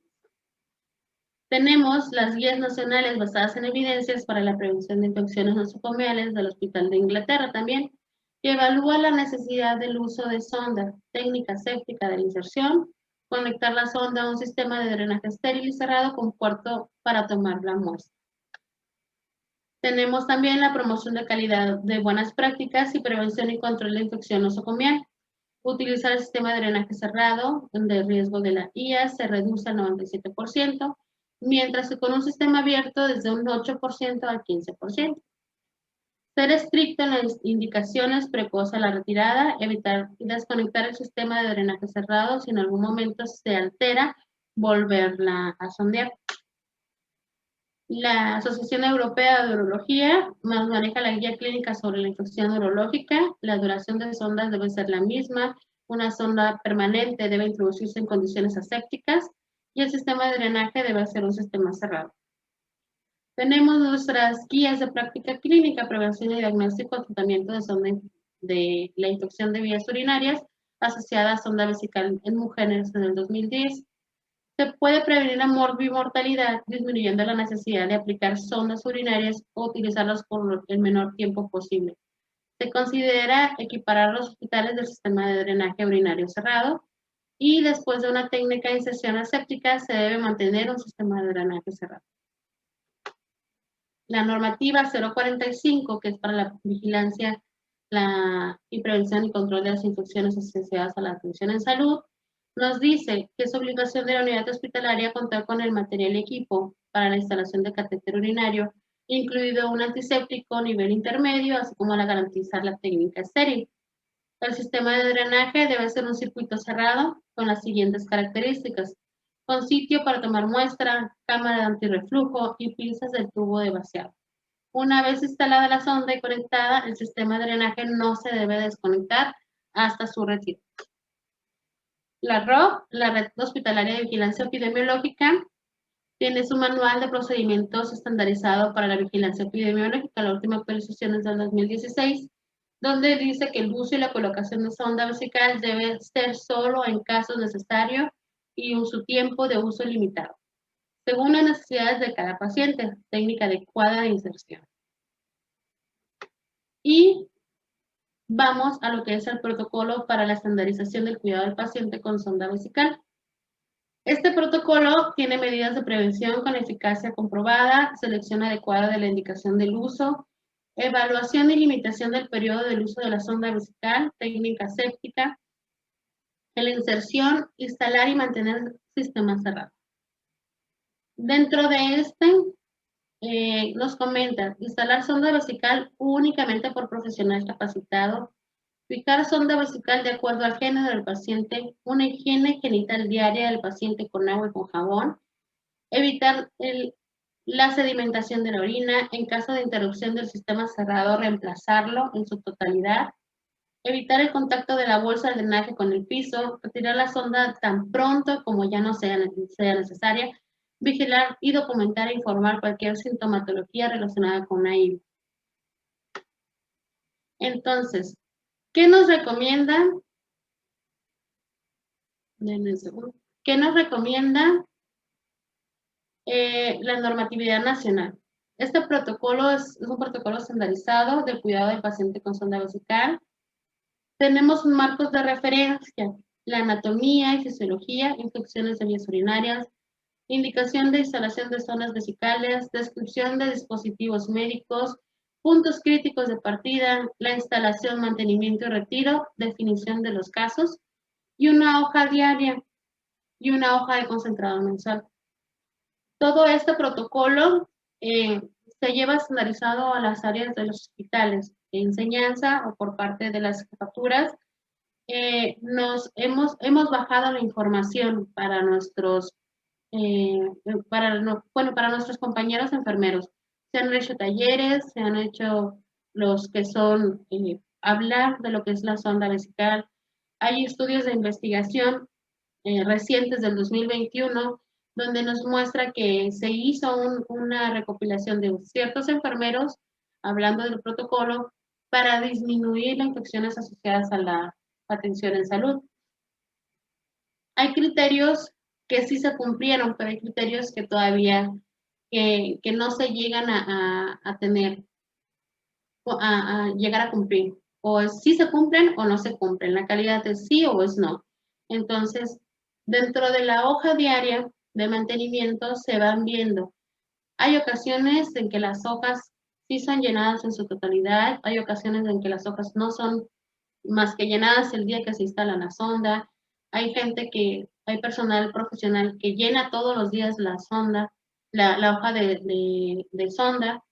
Tenemos las guías nacionales basadas en evidencias para la prevención de infecciones nosocomiales del Hospital de Inglaterra también, que evalúa la necesidad del uso de sonda, técnica séptica de la inserción, conectar la sonda a un sistema de drenaje estéril y cerrado con puerto para tomar la muestra. Tenemos también la promoción de calidad de buenas prácticas y prevención y control de infección nosocomial. Utilizar el sistema de drenaje cerrado, donde el riesgo de la IA se reduce al 97%, mientras que con un sistema abierto desde un 8% al 15%. Ser estricto en las indicaciones precoz a la retirada, evitar desconectar el sistema de drenaje cerrado si en algún momento se altera, volverla a sondear. La Asociación Europea de Urología maneja la guía clínica sobre la infección urológica. La duración de sondas debe ser la misma. Una sonda permanente debe introducirse en condiciones asépticas y el sistema de drenaje debe ser un sistema cerrado. Tenemos nuestras guías de práctica clínica, prevención y diagnóstico, tratamiento de sonda de la infección de vías urinarias asociada a sonda vesical en mujeres en el 2010. Se puede prevenir la morbimortalidad disminuyendo la necesidad de aplicar sondas urinarias o utilizarlas por el menor tiempo posible. Se considera equiparar los hospitales del sistema de drenaje urinario cerrado y después de una técnica de inserción aséptica se debe mantener un sistema de drenaje cerrado. La normativa 045, que es para la vigilancia y prevención y control de las infecciones asociadas a la atención en salud, nos dice que es obligación de la unidad hospitalaria contar con el material y equipo para la instalación de catéter urinario, incluido un antiséptico nivel intermedio, así como la garantizar la técnica estéril. El sistema de drenaje debe ser un circuito cerrado con las siguientes características: con sitio para tomar muestra, cámara de antirreflujo y pinzas del tubo de vaciado. Una vez instalada la sonda y conectada, el sistema de drenaje no se debe desconectar hasta su retiro. La ROV, la Red Hospitalaria de Vigilancia Epidemiológica, tiene su manual de procedimientos estandarizado para la vigilancia epidemiológica. La última actualización es del 2016, donde dice que el uso y la colocación de sonda vesical debe ser solo en casos necesarios y en su tiempo de uso limitado, según las necesidades de cada paciente, técnica adecuada de inserción. Y vamos a lo que es el protocolo para la estandarización del cuidado del paciente con sonda vesical. Este protocolo tiene medidas de prevención con eficacia comprobada, selección adecuada de la indicación del uso, evaluación y limitación del periodo del uso de la sonda vesical, técnica séptica, la inserción, instalar y mantener el sistema cerrado. Dentro de este, nos comentan: instalar sonda vesical únicamente por profesional capacitado, fijar sonda vesical de acuerdo al género del paciente, una higiene genital diaria del paciente con agua y con jabón, evitar la sedimentación de la orina, en caso de interrupción del sistema cerrado, reemplazarlo en su totalidad, evitar el contacto de la bolsa de drenaje con el piso, retirar la sonda tan pronto como ya no sea necesaria, vigilar y documentar e informar cualquier sintomatología relacionada con una IVI. Entonces, ¿qué nos recomienda? ¿Qué nos recomienda la normatividad nacional? Este protocolo es un protocolo estandarizado del cuidado del paciente con sonda vesical. Tenemos marcos de referencia: la anatomía y fisiología, infecciones de vías urinarias, indicación de instalación de sondas vesicales, descripción de dispositivos médicos, puntos críticos de partida, la instalación, mantenimiento y retiro, definición de los casos, y una hoja diaria y una hoja de concentrado mensual. Todo este protocolo se lleva estandarizado a las áreas de los hospitales de enseñanza o por parte de las jefaturas. Hemos bajado la información para nuestros para nuestros compañeros enfermeros. Se han hecho talleres, se han hecho los que son hablar de lo que es la sonda vesical. Hay estudios de investigación recientes del 2021 donde nos muestra que se hizo una recopilación de ciertos enfermeros hablando del protocolo para disminuir las infecciones asociadas a la atención en salud. Hay criterios que sí se cumplieron, pero hay criterios que todavía que no se llegan a tener, a llegar a cumplir. O sí se cumplen o no se cumplen. La calidad es sí o es no. Entonces, dentro de la hoja diaria de mantenimiento se van viendo. Hay ocasiones en que las hojas sí son llenadas en su totalidad. Hay ocasiones en que las hojas no son más que llenadas el día que se instala la sonda. Hay personal profesional que llena todos los días la sonda, la hoja de sonda.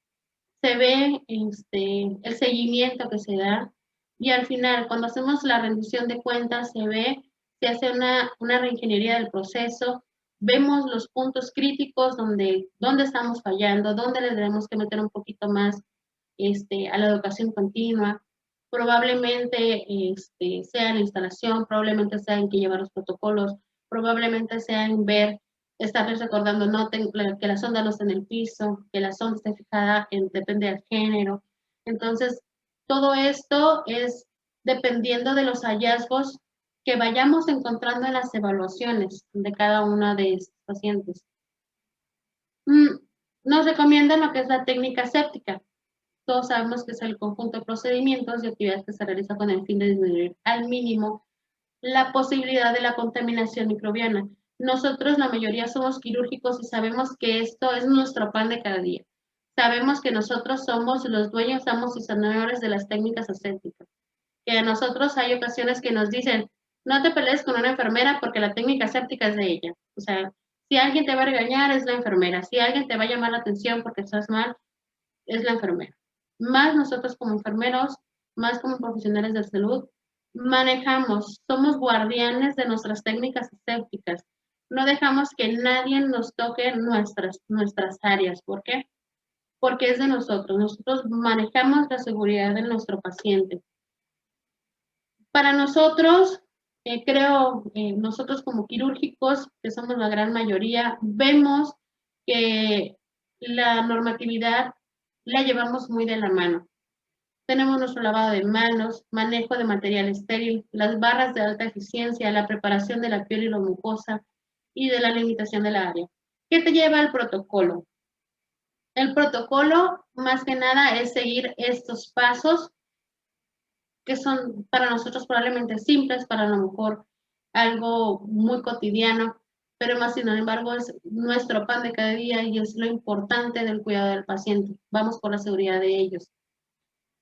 Se ve el seguimiento que se da y al final, cuando hacemos la rendición de cuentas, se hace una reingeniería del proceso, vemos los puntos críticos donde estamos fallando, donde le debemos que meter un poquito más a la educación continua. Probablemente sea la instalación, probablemente sea en que llevar los protocolos, probablemente sea en estarles recordando que la sonda no esté en el piso, que la sonda esté fijada, depende del género. Entonces, todo esto es dependiendo de los hallazgos que vayamos encontrando en las evaluaciones de cada una de estos pacientes. Nos recomiendan lo que es la técnica séptica. Todos sabemos que es el conjunto de procedimientos y actividades que se realiza con el fin de disminuir al mínimo la posibilidad de la contaminación microbiana. Nosotros, la mayoría, somos quirúrgicos y sabemos que esto es nuestro pan de cada día. Sabemos que nosotros somos los dueños, amos y señores de las técnicas asépticas. Que a nosotros hay ocasiones que nos dicen: no te pelees con una enfermera porque la técnica aséptica es de ella. O sea, si alguien te va a regañar, es la enfermera. Si alguien te va a llamar la atención porque estás mal, es la enfermera. Más nosotros como enfermeros, más como profesionales de salud, manejamos, somos guardianes de nuestras técnicas asépticas. No dejamos que nadie nos toque nuestras áreas. ¿Por qué? Porque es de nosotros. Nosotros manejamos la seguridad de nuestro paciente. Para nosotros, nosotros como quirúrgicos, que somos la gran mayoría, vemos que la normatividad la llevamos muy de la mano. Tenemos nuestro lavado de manos, manejo de material estéril, las barras de alta eficiencia, la preparación de la piel y la mucosa y de la limitación del área. ¿Qué te lleva al protocolo? El protocolo, más que nada, es seguir estos pasos que son para nosotros probablemente simples, para lo mejor algo muy cotidiano, pero más sin embargo es nuestro pan de cada día y es lo importante del cuidado del paciente. Vamos por la seguridad de ellos.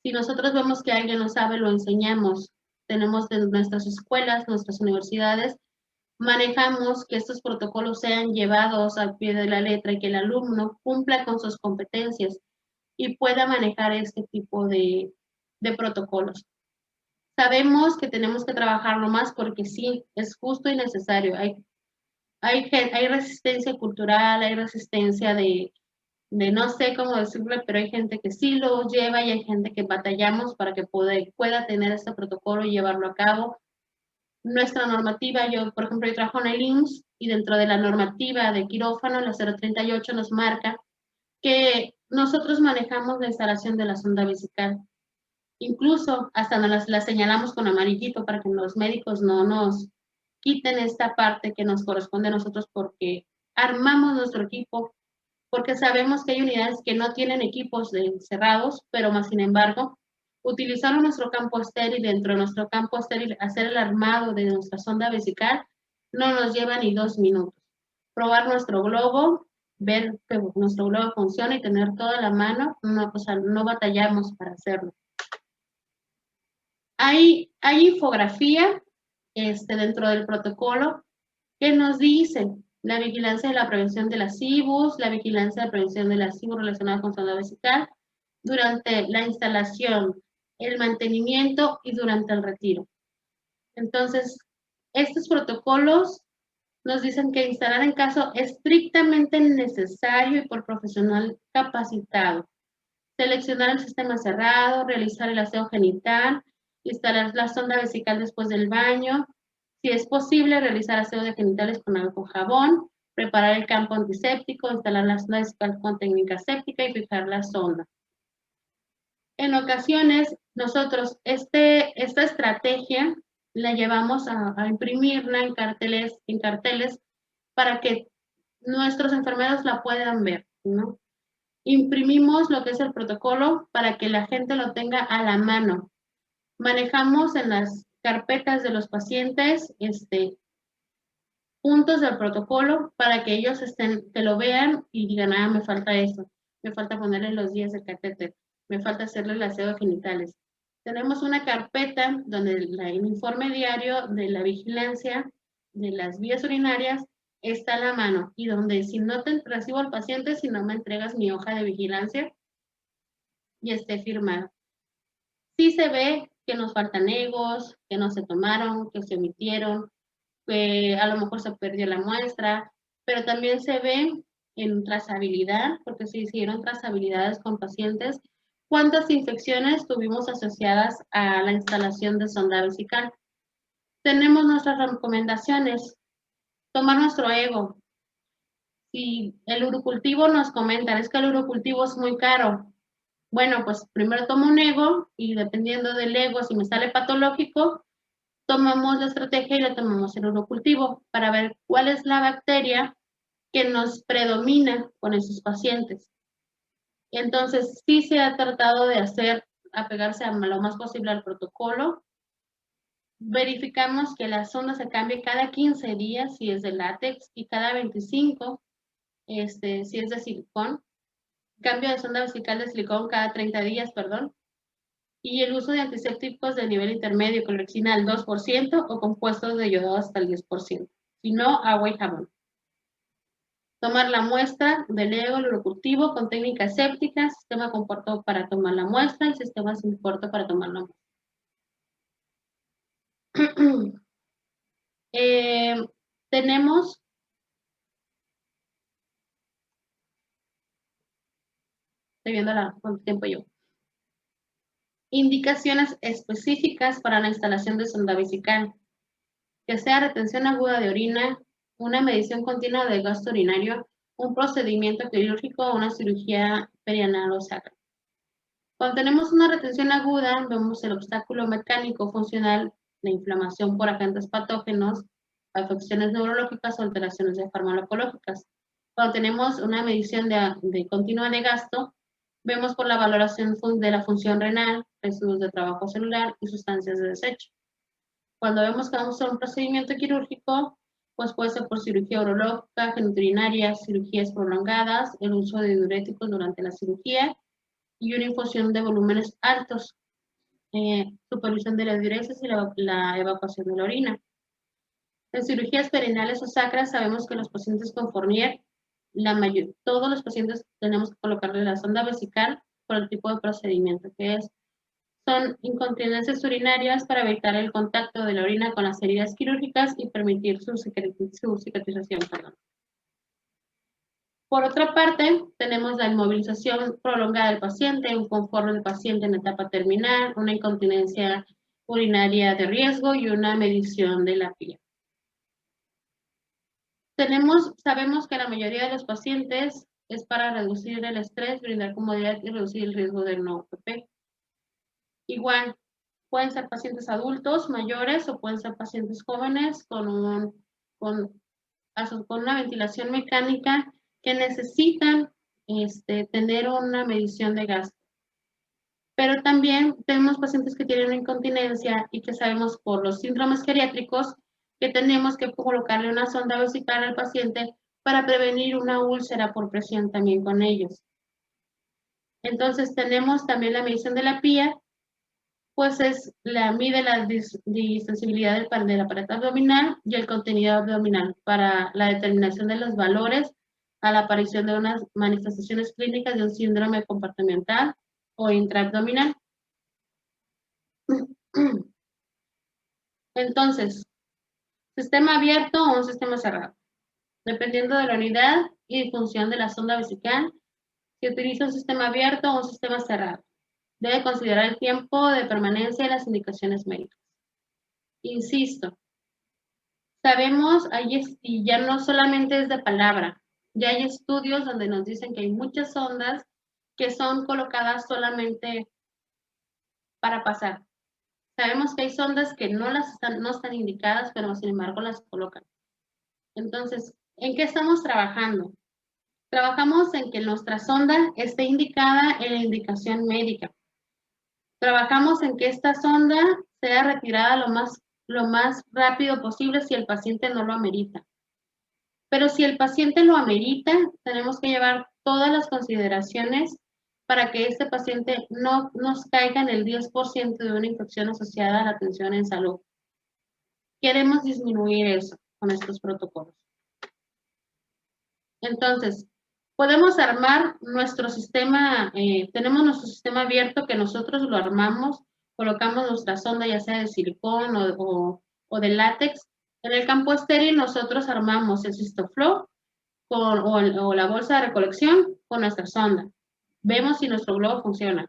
Si nosotros vemos que alguien no sabe, lo enseñamos. Tenemos en nuestras escuelas, nuestras universidades, manejamos que estos protocolos sean llevados al pie de la letra y que el alumno cumpla con sus competencias y pueda manejar este tipo de protocolos. Sabemos que tenemos que trabajarlo más porque sí, es justo y necesario. Hay resistencia cultural, hay resistencia de no sé cómo decirlo, pero hay gente que sí lo lleva y hay gente que batallamos para que pueda tener este protocolo y llevarlo a cabo. Nuestra normativa, yo por ejemplo, yo trabajo en el IMSS y dentro de la normativa de quirófano, la 038 nos marca que nosotros manejamos la instalación de la sonda vesical. Incluso hasta nos la señalamos con amarillito para que los médicos no nos quiten esta parte que nos corresponde a nosotros porque armamos nuestro equipo, porque sabemos que hay unidades que no tienen equipos cerrados, pero más sin embargo, utilizaron nuestro campo estéril, dentro de nuestro campo estéril, hacer el armado de nuestra sonda vesical, no nos lleva ni 2 minutos. Probar nuestro globo, ver que nuestro globo funciona y tener toda la mano, no, o sea, no batallamos para hacerlo. Hay infografía dentro del protocolo que nos dice la vigilancia de la prevención de las IBUs, la vigilancia de la prevención de las IBUs relacionadas con sonda vesical durante la instalación, el mantenimiento y durante el retiro. Entonces, estos protocolos nos dicen que instalar en caso estrictamente necesario y por profesional capacitado. Seleccionar el sistema cerrado, realizar el aseo genital, instalar la sonda vesical después del baño, si es posible, realizar aseo de genitales con algo con jabón, preparar el campo antiséptico, instalar la sonda vesical con técnica séptica y fijar la sonda. En ocasiones, nosotros esta estrategia la llevamos a imprimirla en carteles para que nuestros enfermeros la puedan ver, ¿no? Imprimimos lo que es el protocolo para que la gente lo tenga a la mano. Manejamos en las carpetas de los pacientes puntos del protocolo para que ellos que lo vean y digan, ah, me falta eso, me falta ponerle los días del catéter, me falta hacerle el aseo de genitales. Tenemos una carpeta donde el informe diario de la vigilancia de las vías urinarias está a la mano y donde si no te recibo al paciente, si no me entregas mi hoja de vigilancia y esté firmada. Sí se ve que nos faltan egos, que no se tomaron, que se omitieron, que a lo mejor se perdió la muestra, pero también se ve en trazabilidad, porque se hicieron trazabilidades con pacientes, cuántas infecciones tuvimos asociadas a la instalación de sonda vesical. Tenemos nuestras recomendaciones, tomar nuestro ego. Si el urocultivo nos comenta, es que el urocultivo es muy caro. Bueno, pues primero tomo un ego y dependiendo del ego, si me sale patológico, tomamos la estrategia y le tomamos el urocultivo para ver cuál es la bacteria que nos predomina con esos pacientes. Entonces, sí se ha tratado de apegarse a lo más posible al protocolo. Verificamos que la sonda se cambie cada 15 días si es de látex y cada 25 si es de silicón. Cambio de sonda vesical de silicón cada 30 días, perdón. Y el uso de antisépticos de nivel intermedio, clorexina al 2% o compuestos de yodo hasta el 10%. Si no, agua y jabón. Tomar la muestra del ego, el urocultivo con técnica séptica, sistema compuerto para tomar la muestra y sistema sin puerto para tomar la muestra. Tenemos estoy viendo cuánto tiempo llevo. Indicaciones específicas para la instalación de sonda vesical, que sea retención aguda de orina, una medición continua de gasto urinario, un procedimiento quirúrgico o una cirugía perianal o sacra. Cuando tenemos una retención aguda, vemos el obstáculo mecánico funcional, la inflamación por agentes patógenos, afecciones neurológicas o alteraciones farmacológicas. Cuando tenemos una medición de continua de gasto, vemos por la valoración de la función renal, residuos de trabajo celular y sustancias de desecho. Cuando vemos que vamos a hacer un procedimiento quirúrgico, pues puede ser por cirugía urológica, genitourinaria, cirugías prolongadas, el uso de diuréticos durante la cirugía y una infusión de volúmenes altos, supervisión de la diuresis y la evacuación de la orina. En cirugías perineales o sacras sabemos que los pacientes con Fournier, todos los pacientes tenemos que colocarle la sonda vesical por el tipo de procedimiento que es. Son incontinencias urinarias para evitar el contacto de la orina con las heridas quirúrgicas y permitir su cicatrización. Por otra parte, tenemos la inmovilización prolongada del paciente, un confort del paciente en etapa terminal, una incontinencia urinaria de riesgo y una medición de la pía. Sabemos que la mayoría de los pacientes es para reducir el estrés, brindar comodidad y reducir el riesgo de no OPP. Igual, pueden ser pacientes adultos, mayores, o pueden ser pacientes jóvenes con una ventilación mecánica que necesitan tener una medición de gasto. Pero también tenemos pacientes que tienen incontinencia y que sabemos por los síndromes geriátricos que tenemos que colocarle una sonda vesical al paciente para prevenir una úlcera por presión también con ellos. Entonces tenemos también la medición de la pía, pues mide la distensibilidad del aparato abdominal y el contenido abdominal para la determinación de los valores a la aparición de unas manifestaciones clínicas de un síndrome compartimental o intraabdominal. Entonces, sistema abierto o un sistema cerrado. Dependiendo de la unidad y función de la sonda vesical, se utiliza un sistema abierto o un sistema cerrado. Debe considerar el tiempo de permanencia y las indicaciones médicas. Insisto, sabemos, y ya no solamente es de palabra, ya hay estudios donde nos dicen que hay muchas sondas que son colocadas solamente para pasar. Sabemos que hay sondas que no están indicadas, pero sin embargo las colocan. Entonces, ¿en qué estamos trabajando? Trabajamos en que nuestra sonda esté indicada en la indicación médica. Trabajamos en que esta sonda sea retirada lo más rápido posible si el paciente no lo amerita. Pero si el paciente lo amerita, tenemos que llevar todas las consideraciones para que este paciente no nos caiga en el 10% de una infección asociada a la atención en salud. Queremos disminuir eso con estos protocolos. Entonces, podemos armar nuestro sistema, tenemos nuestro sistema abierto que nosotros lo armamos, colocamos nuestra sonda ya sea de silicón o de látex. En el campo estéril nosotros armamos el Cystoflow o la bolsa de recolección con nuestra sonda. Vemos si nuestro globo funciona.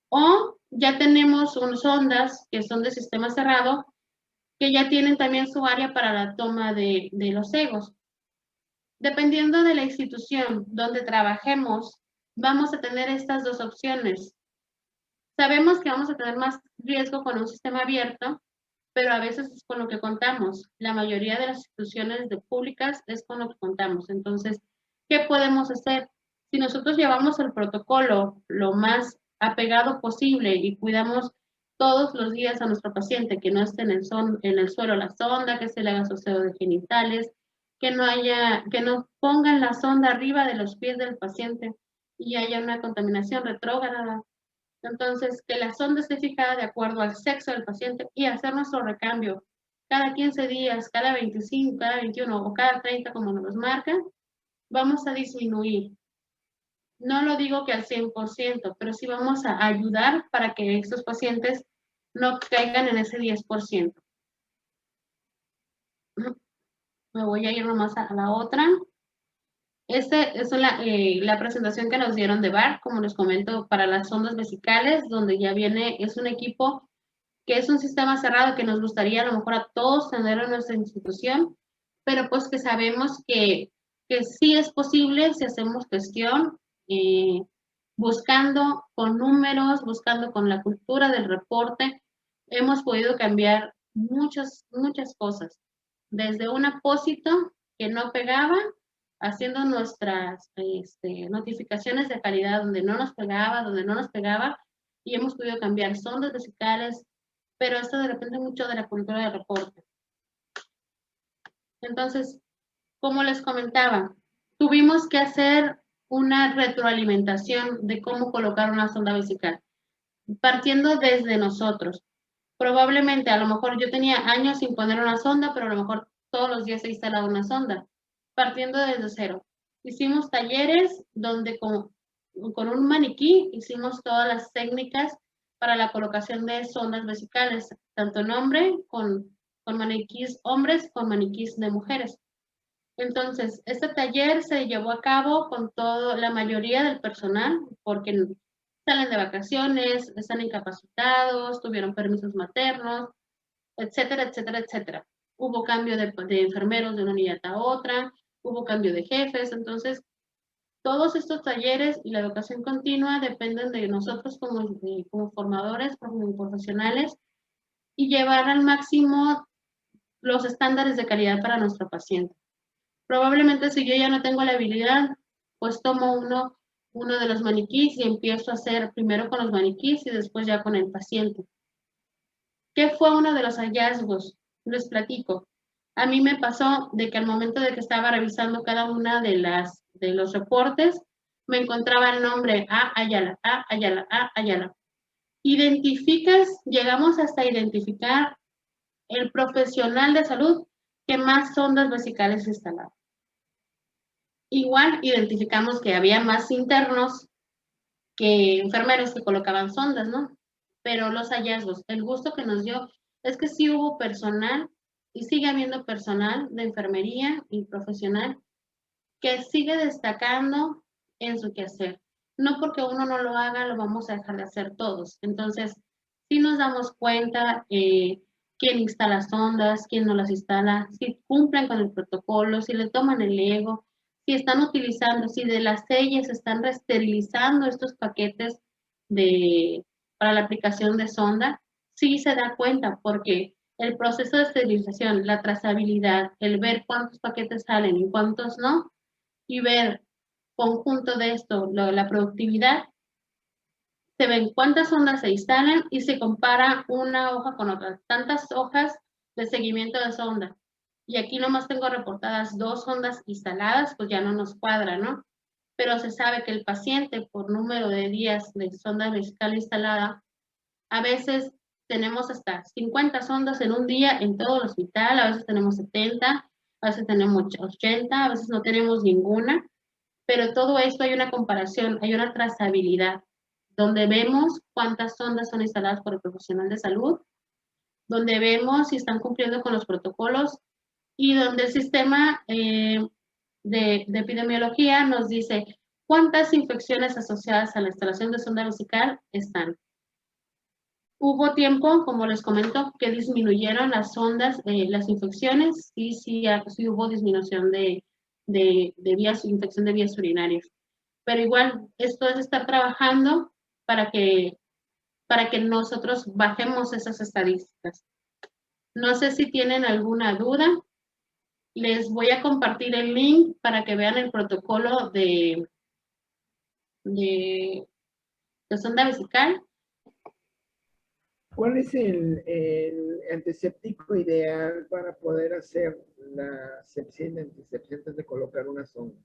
O ya tenemos unas sondas que son de sistema cerrado que ya tienen también su área para la toma de los egos. Dependiendo de la institución donde trabajemos, vamos a tener estas dos opciones. Sabemos que vamos a tener más riesgo con un sistema abierto, pero a veces es con lo que contamos. La mayoría de las instituciones públicas es con lo que contamos. Entonces, ¿qué podemos hacer? Si nosotros llevamos el protocolo lo más apegado posible y cuidamos todos los días a nuestro paciente, que no esté en el suelo la sonda, que se le haga soseo de genitales, que no pongan la sonda arriba de los pies del paciente y haya una contaminación retrógrada. Entonces, que la sonda esté fijada de acuerdo al sexo del paciente y hacer nuestro recambio cada 15 días, cada 25, cada 21 o cada 30, como nos los marcan, vamos a disminuir. No lo digo que al 100%, pero sí vamos a ayudar para que estos pacientes no caigan en ese 10%. Me voy a ir nomás a la otra. Esta es la presentación que nos dieron de VAR, como les comento, para las sondas vesicales, donde ya viene, es un equipo que es un sistema cerrado que nos gustaría a lo mejor a todos tener en nuestra institución, pero pues que sabemos que sí es posible si hacemos gestión, buscando con números, buscando con la cultura del reporte, hemos podido cambiar muchas cosas. Desde un apósito que no pegaba, haciendo nuestras notificaciones de calidad donde no nos pegaba, y hemos podido cambiar sondas vesicales, pero esto depende mucho de la cultura del reporte. Entonces, como les comentaba, tuvimos que hacer una retroalimentación de cómo colocar una sonda vesical, partiendo desde nosotros. Probablemente, a lo mejor yo tenía años sin poner una sonda, pero a lo mejor todos los días he instalado una sonda, partiendo desde cero. Hicimos talleres donde con un maniquí hicimos todas las técnicas para la colocación de sondas vesicales, tanto en hombre, con maniquís hombres, con maniquís de mujeres. Entonces, este taller se llevó a cabo con la mayoría del personal, porque salen de vacaciones, están incapacitados, tuvieron permisos maternos, etcétera, etcétera, etcétera. Hubo cambio de enfermeros de una unidad a otra, hubo cambio de jefes, entonces todos estos talleres y la educación continua dependen de nosotros como formadores, como profesionales, y llevar al máximo los estándares de calidad para nuestro paciente. Probablemente si yo ya no tengo la habilidad, pues tomo uno de los maniquís y empiezo a hacer primero con los maniquís y después ya con el paciente. ¿Qué fue uno de los hallazgos? Les platico. A mí me pasó de que al momento de que estaba revisando cada una de los reportes, me encontraba el nombre A. Ayala, A. Ayala, A. Ayala. Llegamos hasta identificar el profesional de salud que más sondas vesicales instalaba. Igual identificamos que había más internos que enfermeros que colocaban sondas, ¿no? Pero los hallazgos, el gusto que nos dio es que sí hubo personal y sigue habiendo personal de enfermería y profesional que sigue destacando en su quehacer. No porque uno no lo haga, lo vamos a dejar de hacer todos. Entonces, sí nos damos cuenta quién instala sondas, quién no las instala, si cumplen con el protocolo, si le toman el ego, si están utilizando, si de las sellas están resterilizando estos paquetes para la aplicación de sonda, sí se da cuenta porque el proceso de esterilización, la trazabilidad, el ver cuántos paquetes salen y cuántos no, y ver conjunto de esto, la productividad, se ven cuántas sondas se instalan y se compara una hoja con otra, tantas hojas de seguimiento de sonda. Y aquí nomás tengo reportadas 2 sondas instaladas, pues ya no nos cuadra, ¿no? Pero se sabe que el paciente, por número de días de sonda vesical instalada, a veces tenemos hasta 50 sondas en un día en todo el hospital, a veces tenemos 70, a veces tenemos 80, a veces no tenemos ninguna, pero todo esto hay una comparación, hay una trazabilidad, donde vemos cuántas sondas son instaladas por el profesional de salud, donde vemos si están cumpliendo con los protocolos y donde el sistema de epidemiología nos dice cuántas infecciones asociadas a la instalación de sonda vesical están. Hubo tiempo, como les comento, que disminuyeron las sondas, las infecciones, y sí hubo disminución de infección de vías urinarias. Pero igual, esto es estar trabajando para que nosotros bajemos esas estadísticas. No sé si tienen alguna duda. Les voy a compartir el link para que vean el protocolo de sonda vesical. ¿Cuál es el antiséptico ideal para poder hacer la sepsia antisepsia antes de colocar una sonda?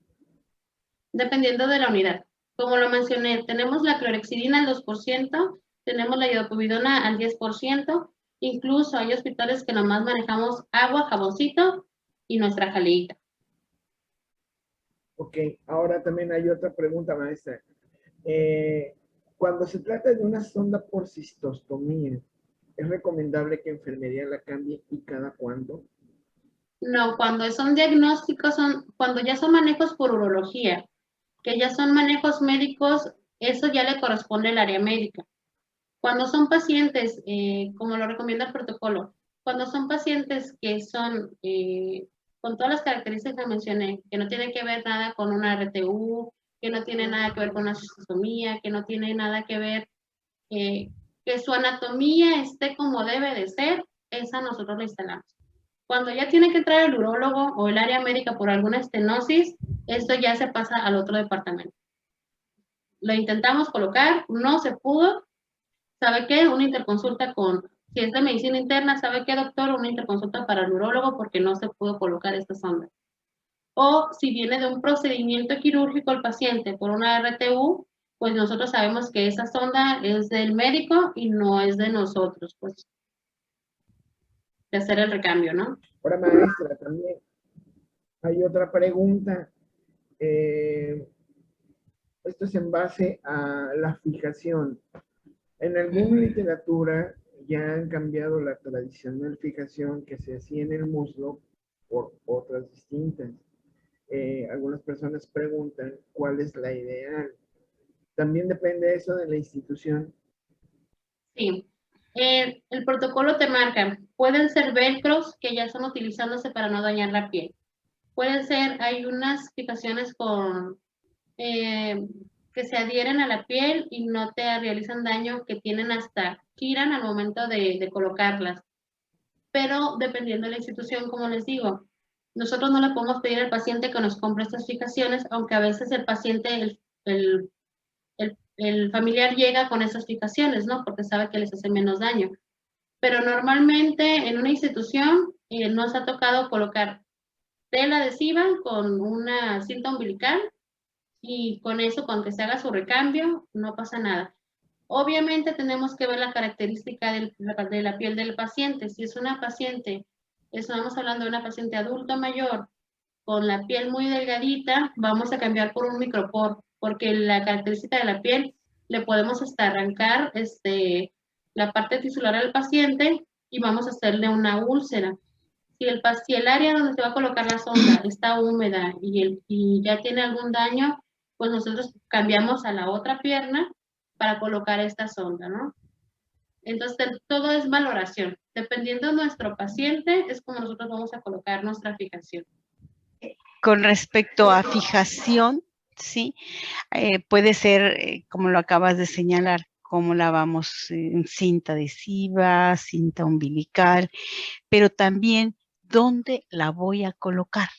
Dependiendo de la unidad. Como lo mencioné, tenemos la clorhexidina al 2%, tenemos la iodopovidona al 10%, incluso hay hospitales que nomás manejamos agua, jaboncito y nuestra jaleíta. Ok, ahora también hay otra pregunta, maestra. Cuando se trata de una sonda por cistostomía, ¿es recomendable que enfermería la cambie y cada cuándo? No, cuando son diagnósticos, cuando ya son manejos por urología, que ya son manejos médicos, eso ya le corresponde al área médica. Cuando son pacientes, como lo recomienda el protocolo, cuando son pacientes que son con todas las características que mencioné, que no tienen que ver nada con una RTU, que no tiene nada que ver con una cistostomía, que no tiene nada que ver, que su anatomía esté como debe de ser, esa nosotros la instalamos. Cuando ya tiene que entrar el urólogo o el área médica por alguna estenosis, esto ya se pasa al otro departamento. Lo intentamos colocar, no se pudo. ¿Sabe qué? Una interconsulta si es de medicina interna, ¿sabe qué, doctor? Una interconsulta para el urólogo porque no se pudo colocar esta sonda. O si viene de un procedimiento quirúrgico el paciente por una RTU, pues nosotros sabemos que esa sonda es del médico y no es de nosotros, pues, de hacer el recambio, ¿no? Ahora, maestra, también hay otra pregunta. Esto es en base a la fijación. En alguna literatura ya han cambiado la tradicional fijación que se hacía en el muslo por otras distintas. Algunas personas preguntan cuál es la ideal. También depende eso de la institución. Sí. El protocolo te marca, pueden ser velcros que ya están utilizándose para no dañar la piel. Pueden ser, hay unas fijaciones que se adhieren a la piel y no te realizan daño, que tienen hasta giran al momento de colocarlas. Pero dependiendo de la institución, como les digo, nosotros no le podemos pedir al paciente que nos compre estas fijaciones, aunque a veces el paciente, el familiar llega con esas fijaciones, ¿no? Porque sabe que les hace menos daño. Pero normalmente en una institución nos ha tocado colocar tela adhesiva con una cinta umbilical y con eso, con que se haga su recambio, no pasa nada. Obviamente tenemos que ver la característica de la piel del paciente. Si es una paciente, estamos hablando de una paciente adulta mayor, con la piel muy delgadita, vamos a cambiar por un micropor, porque la característica de la piel le podemos hasta arrancar la parte tisular al paciente y vamos a hacerle una úlcera. Si el área donde se va a colocar la sonda está húmeda y ya tiene algún daño, pues nosotros cambiamos a la otra pierna para colocar esta sonda, ¿no? Entonces, todo es valoración. Dependiendo de nuestro paciente, es como nosotros vamos a colocar nuestra fijación. Con respecto a fijación, sí, puede ser, como lo acabas de señalar, cómo la vamos en cinta adhesiva, cinta umbilical, pero también dónde la voy a colocar.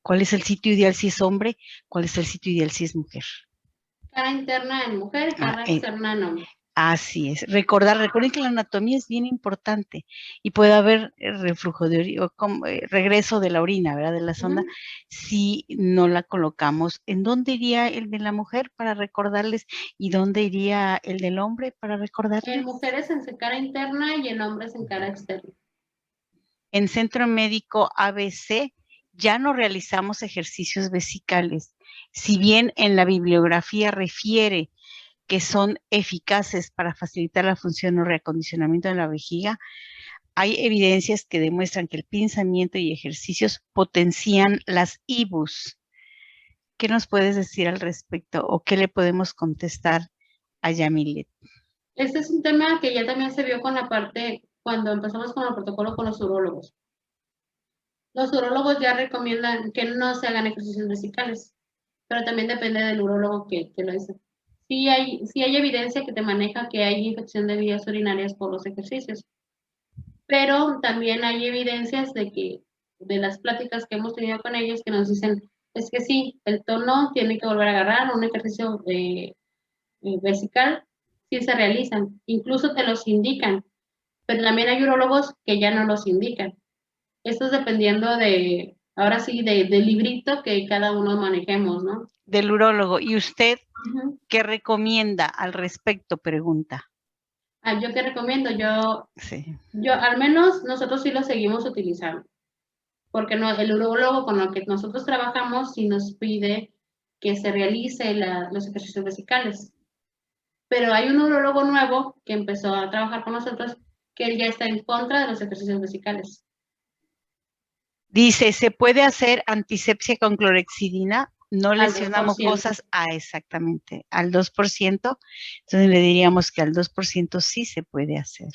¿Cuál es el sitio ideal si es hombre? ¿Cuál es el sitio ideal si es mujer? Cara interna en mujer y cara externa en hombre. Así es. Recuerden que la anatomía es bien importante y puede haber reflujo de orina, regreso de la orina, ¿verdad? De la sonda, si no la colocamos. ¿En dónde iría el de la mujer para recordarles y dónde iría el del hombre para recordarles? En mujeres en cara interna y en hombres en cara externa. En Centro Médico ABC ya no realizamos ejercicios vesicales. Si bien en la bibliografía refiere que son eficaces para facilitar la función o reacondicionamiento de la vejiga, hay evidencias que demuestran que el pinzamiento y ejercicios potencian las IBUs. ¿Qué nos puedes decir al respecto o qué le podemos contestar a Yamilet? Este es un tema que ya también se vio con la parte, cuando empezamos con el protocolo con los urólogos. Los urólogos ya recomiendan que no se hagan ejercicios vesicales, pero también depende del urólogo que lo dice. Sí hay evidencia que te maneja que hay infección de vías urinarias por los ejercicios, pero también hay evidencias de las pláticas que hemos tenido con ellos, que nos dicen, es que sí, el tono tiene que volver a agarrar, un ejercicio vesical, sí se realizan, incluso te los indican, pero también hay urólogos que ya no los indican. Esto es dependiendo ahora sí, del librito que cada uno manejemos, ¿no? Del urólogo. ¿Y usted qué recomienda al respecto? Pregunta. ¿Yo qué recomiendo? Yo al menos nosotros sí lo seguimos utilizando, porque el urólogo con el que nosotros trabajamos sí nos pide que se realice los ejercicios vesicales. Pero hay un urólogo nuevo que empezó a trabajar con nosotros que él ya está en contra de los ejercicios vesicales. Dice, ¿se puede hacer antisepsia con clorexidina? No Al lesionamos 2%. cosas, exactamente, al 2%. Entonces le diríamos que al 2% sí se puede hacer.